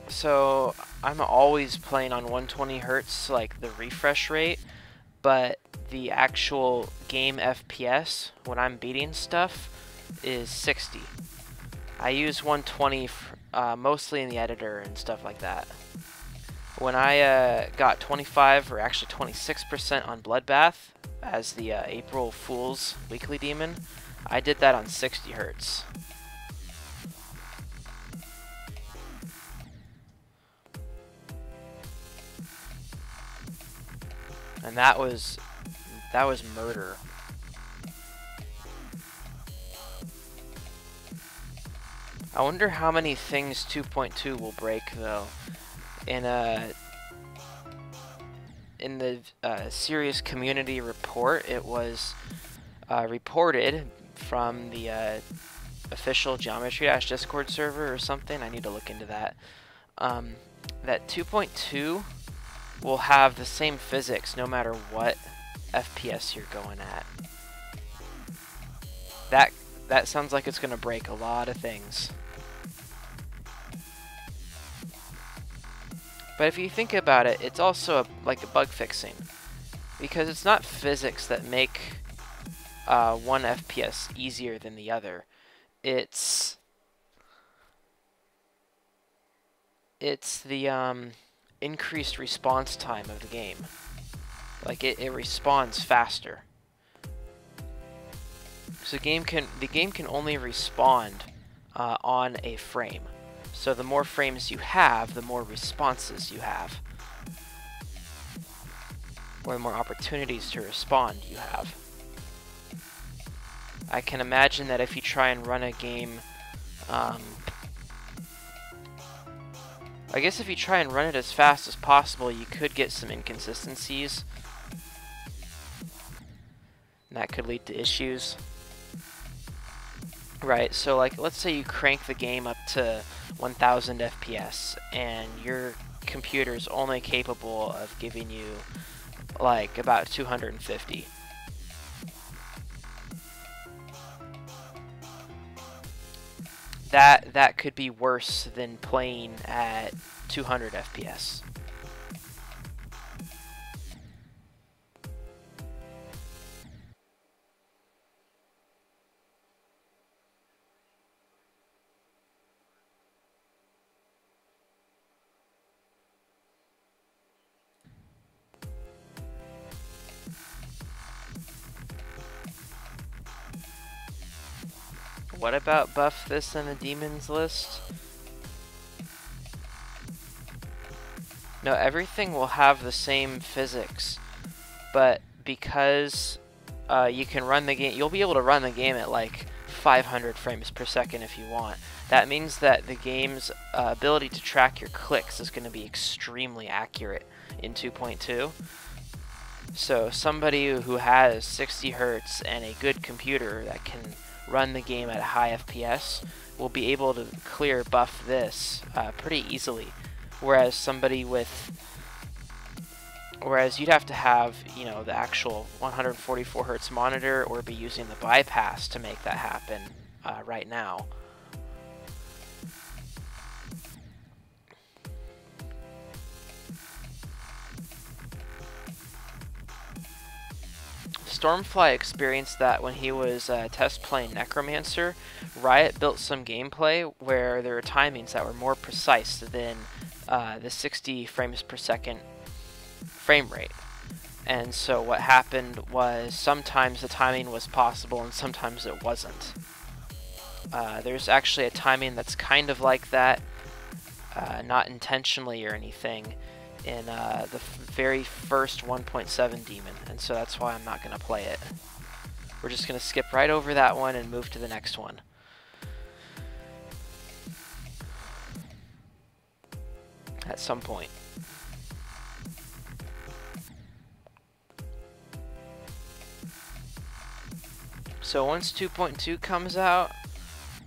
So I'm always playing on 120 hertz, like the refresh rate, but the actual game FPS when I'm beating stuff is 60. I use 120 mostly in the editor and stuff like that. When I got 25 or actually 26% on Bloodbath as the April Fool's weekly demon, I did that on 60 hertz. And that was murder. I wonder how many things 2.2 will break though. In the serious community report, it was reported from the official Geometry Dash Discord server or something. I need to look into that. That 2.2 will have the same physics no matter what FPS you're going at. That sounds like it's going to break a lot of things. But if you think about it, it's also like a bug fixing, because it's not physics that make one FPS easier than the other. It's the increased response time of the game. Like it responds faster. So the game can only respond on a frame. So the more frames you have, the more responses you have, or the more opportunities to respond you have. I can imagine that if you try and run a game, I guess if you try and run it as fast as possible, you could get some inconsistencies, and that could lead to issues. Right, so like let's say you crank the game up to 1000 FPS and your computer is only capable of giving you like about 250. That could be worse than playing at 200 FPS. What about buff this in the demons list? No, everything will have the same physics, but because you can run the game, you'll be able to run the game at like 500 frames per second if you want. That means that the game's ability to track your clicks is going to be extremely accurate in 2.2. So somebody who has 60 hertz and a good computer that can run the game at a high FPS will be able to clear buff this pretty easily, whereas you'd have to have, you know, the actual 144 hertz monitor or be using the bypass to make that happen right now. Stormfly experienced that when he was test playing Necromancer. Riot built some gameplay where there were timings that were more precise than the 60 frames per second frame rate. And so what happened was sometimes the timing was possible and sometimes it wasn't. There's actually a timing that's kind of like that, not intentionally or anything, in the very first 1.7 demon, and so that's why I'm not going to play it. We're just going to skip right over that one and move to the next one. At some point. So once 2.2 comes out,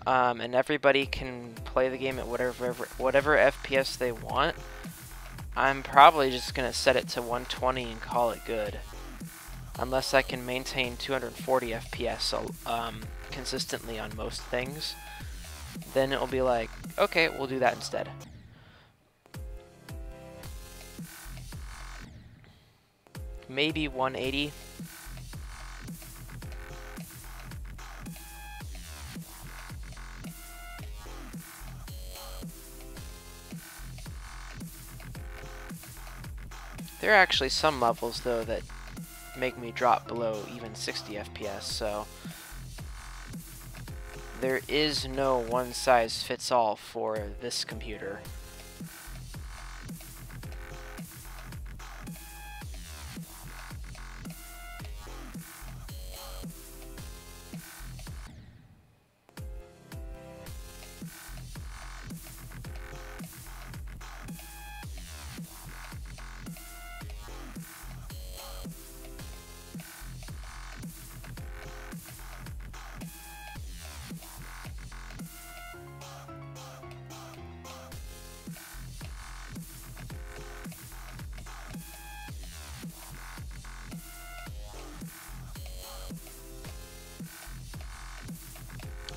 and everybody can play the game at whatever FPS they want, I'm probably just going to set it to 120 and call it good. Unless I can maintain 240 FPS consistently on most things, then it'll be like, okay, we'll do that instead. Maybe 180. There are actually some levels though that make me drop below even 60 FPS, so there is no one size fits all for this computer.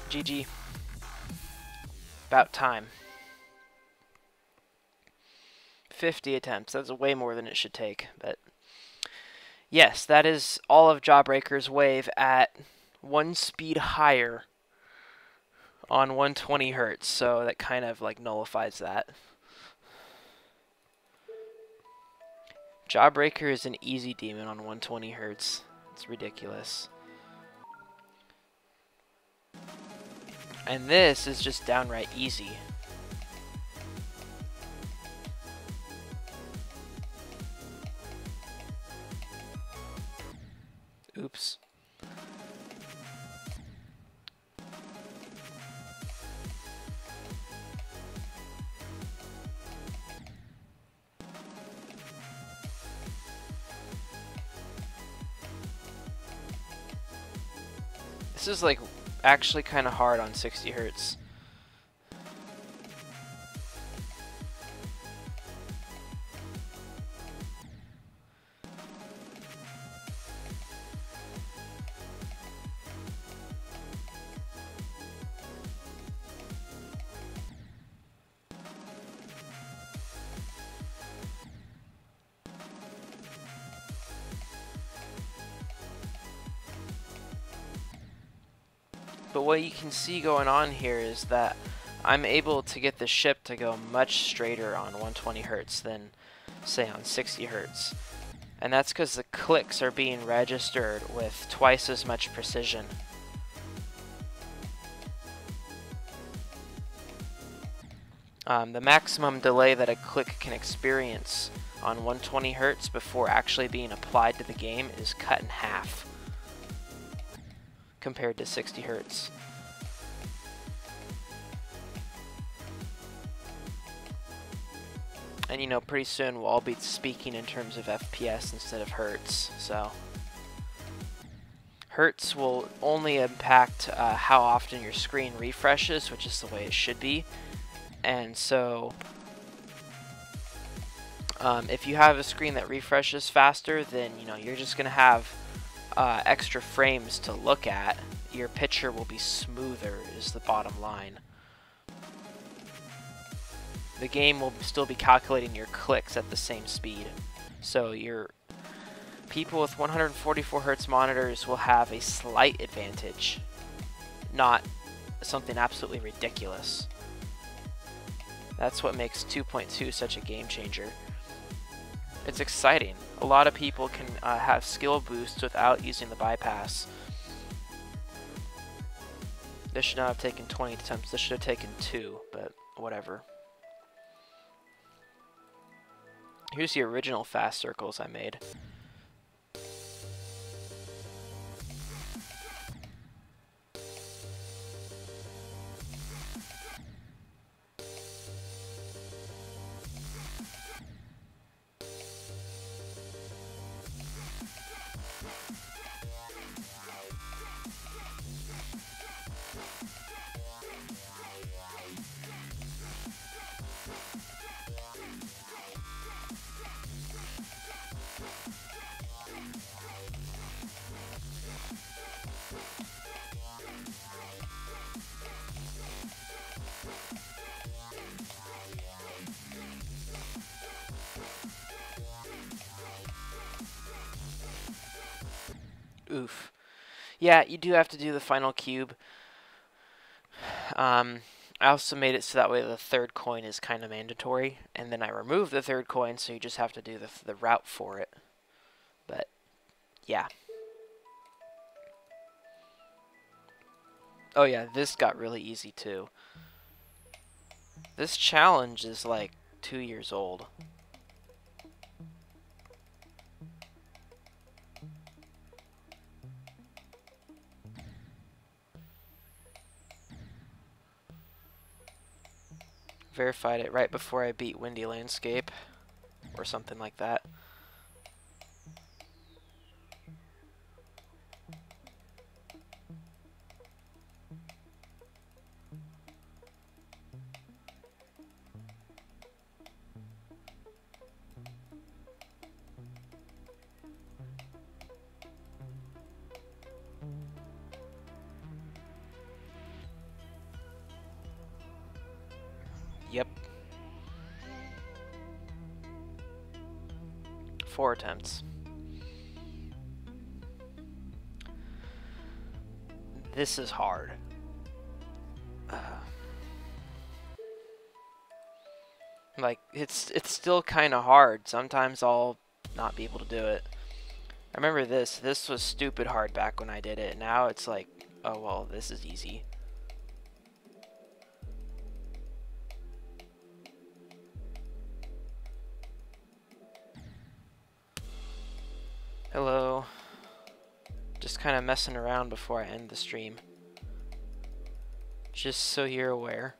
GG. About time. 50 attempts. That's way more than it should take. But yes, that is all of Jawbreaker's Wave at one speed higher on 120 hertz. So that kind of like nullifies that. Jawbreaker is an easy demon on 120 hertz. It's ridiculous. And this is just downright easy. Oops. This is like actually kind of hard on 60 hertz. But what you can see going on here is that I'm able to get the ship to go much straighter on 120 hertz than, say, on 60 hertz. And that's because the clicks are being registered with twice as much precision. The maximum delay that a click can experience on 120 hertz before actually being applied to the game is cut in half compared to 60 hertz. And you know, pretty soon we'll all be speaking in terms of FPS instead of hertz, so hertz will only impact how often your screen refreshes, which is the way it should be. And so if you have a screen that refreshes faster, then you know you're just gonna have extra frames to look at. Your picture will be smoother is the bottom line. The game will still be calculating your clicks at the same speed. So your people with 144 hertz monitors will have a slight advantage, not something absolutely ridiculous. That's what makes 2.2 such a game changer. It's exciting. A lot of people can have skill boosts without using the bypass. This should not have taken 20 attempts. This should have taken 2, but whatever. Here's the original fast circles I made. Oof. Yeah, you do have to do the final cube. I also made it so that way the third coin is kind of mandatory, and then I removed the third coin, so you just have to do the route for it. But yeah. Oh yeah, this got really easy too. This challenge is like 2 years old. Verified it right before I beat Windy Landscape, or something like that. Yep. 4 attempts. This is hard. Like, it's still kind of hard. Sometimes I'll not be able to do it. I remember this. This was stupid hard back when I did it. Now it's like, oh, well, this is easy. Hello. Just kind of messing around before I end the stream. Just so you're aware.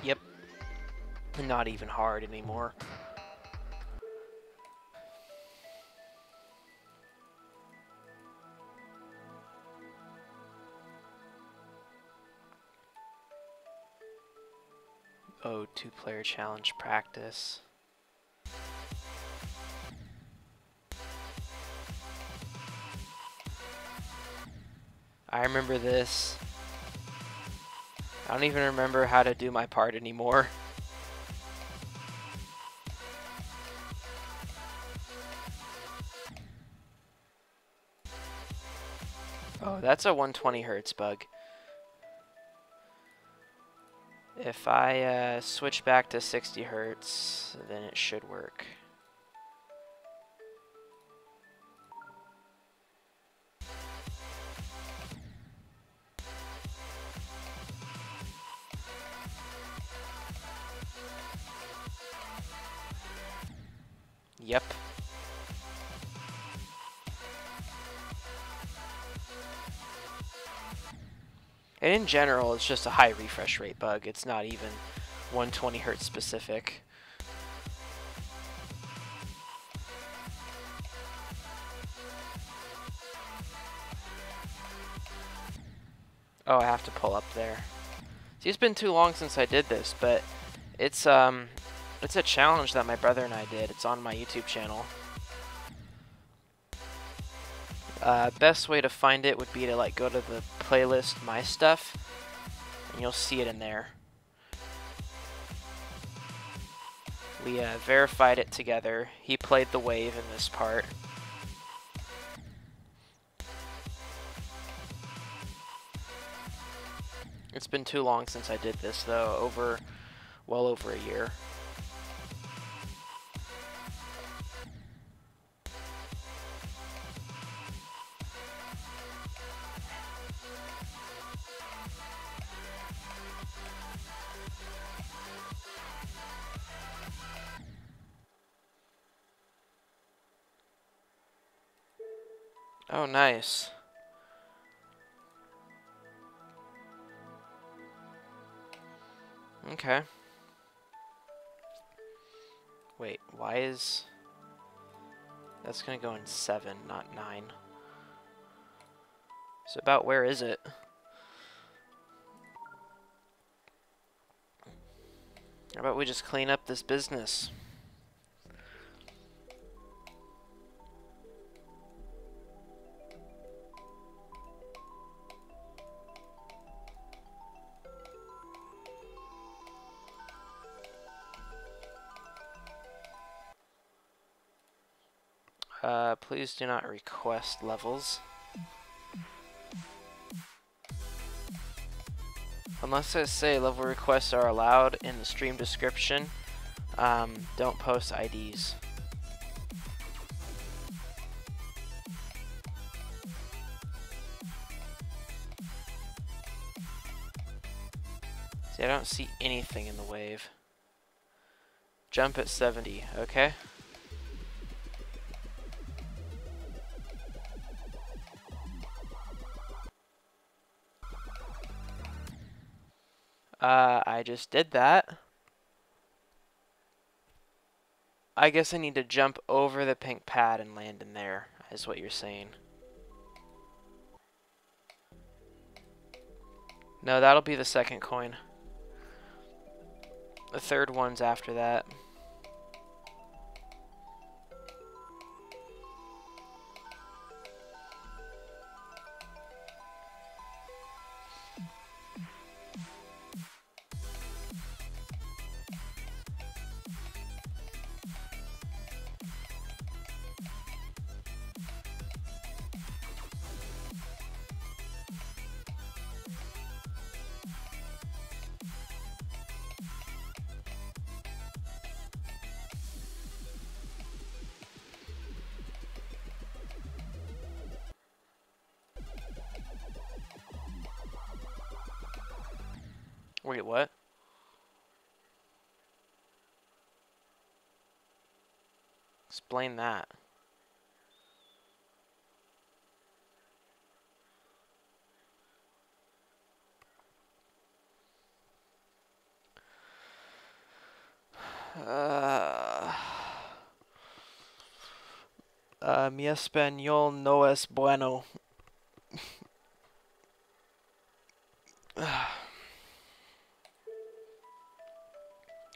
Yep. Not even hard anymore. Oh, 2-player challenge practice. I remember this. I don't even remember how to do my part anymore. Oh, that's a 120 hertz bug. If I switch back to 60 hertz, then it should work. Yep. And in general, it's just a high refresh rate bug. It's not even 120 hertz specific. Oh, I have to pull up there. See, it's been too long since I did this, but it's a challenge that my brother and I did. It's on my YouTube channel. Best way to find it would be to like go to the playlist My Stuff, and you'll see it in there. We verified it together. He played the wave in this part. It's been too long since I did this though, well over a year. Oh, nice. Okay. Wait, why is... That's gonna go in 7, not 9. So about where is it? How about we just clean up this business? Please do not request levels. Unless I say level requests are allowed in the stream description, don't post IDs. See, I don't see anything in the wave. Jump at 70, okay? I just did that. I guess I need to jump over the pink pad and land in there, is what you're saying. No, that'll be the second coin. The third one's after that. Wait, what? Explain that. Mi español no es bueno.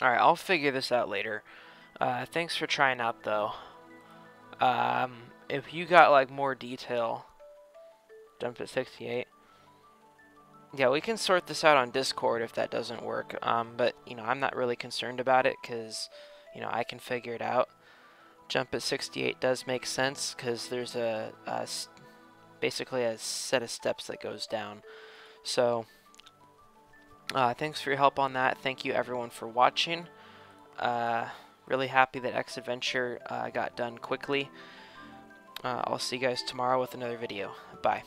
Alright, I'll figure this out later. Thanks for trying out, though. If you got, like, more detail... Jump at 68. Yeah, we can sort this out on Discord if that doesn't work. But, you know, I'm not really concerned about it because, you know, I can figure it out. Jump at 68 does make sense because there's basically a set of steps that goes down. So... thanks for your help on that. Thank you everyone for watching. Really happy that X Adventure got done quickly. I'll see you guys tomorrow with another video. Bye.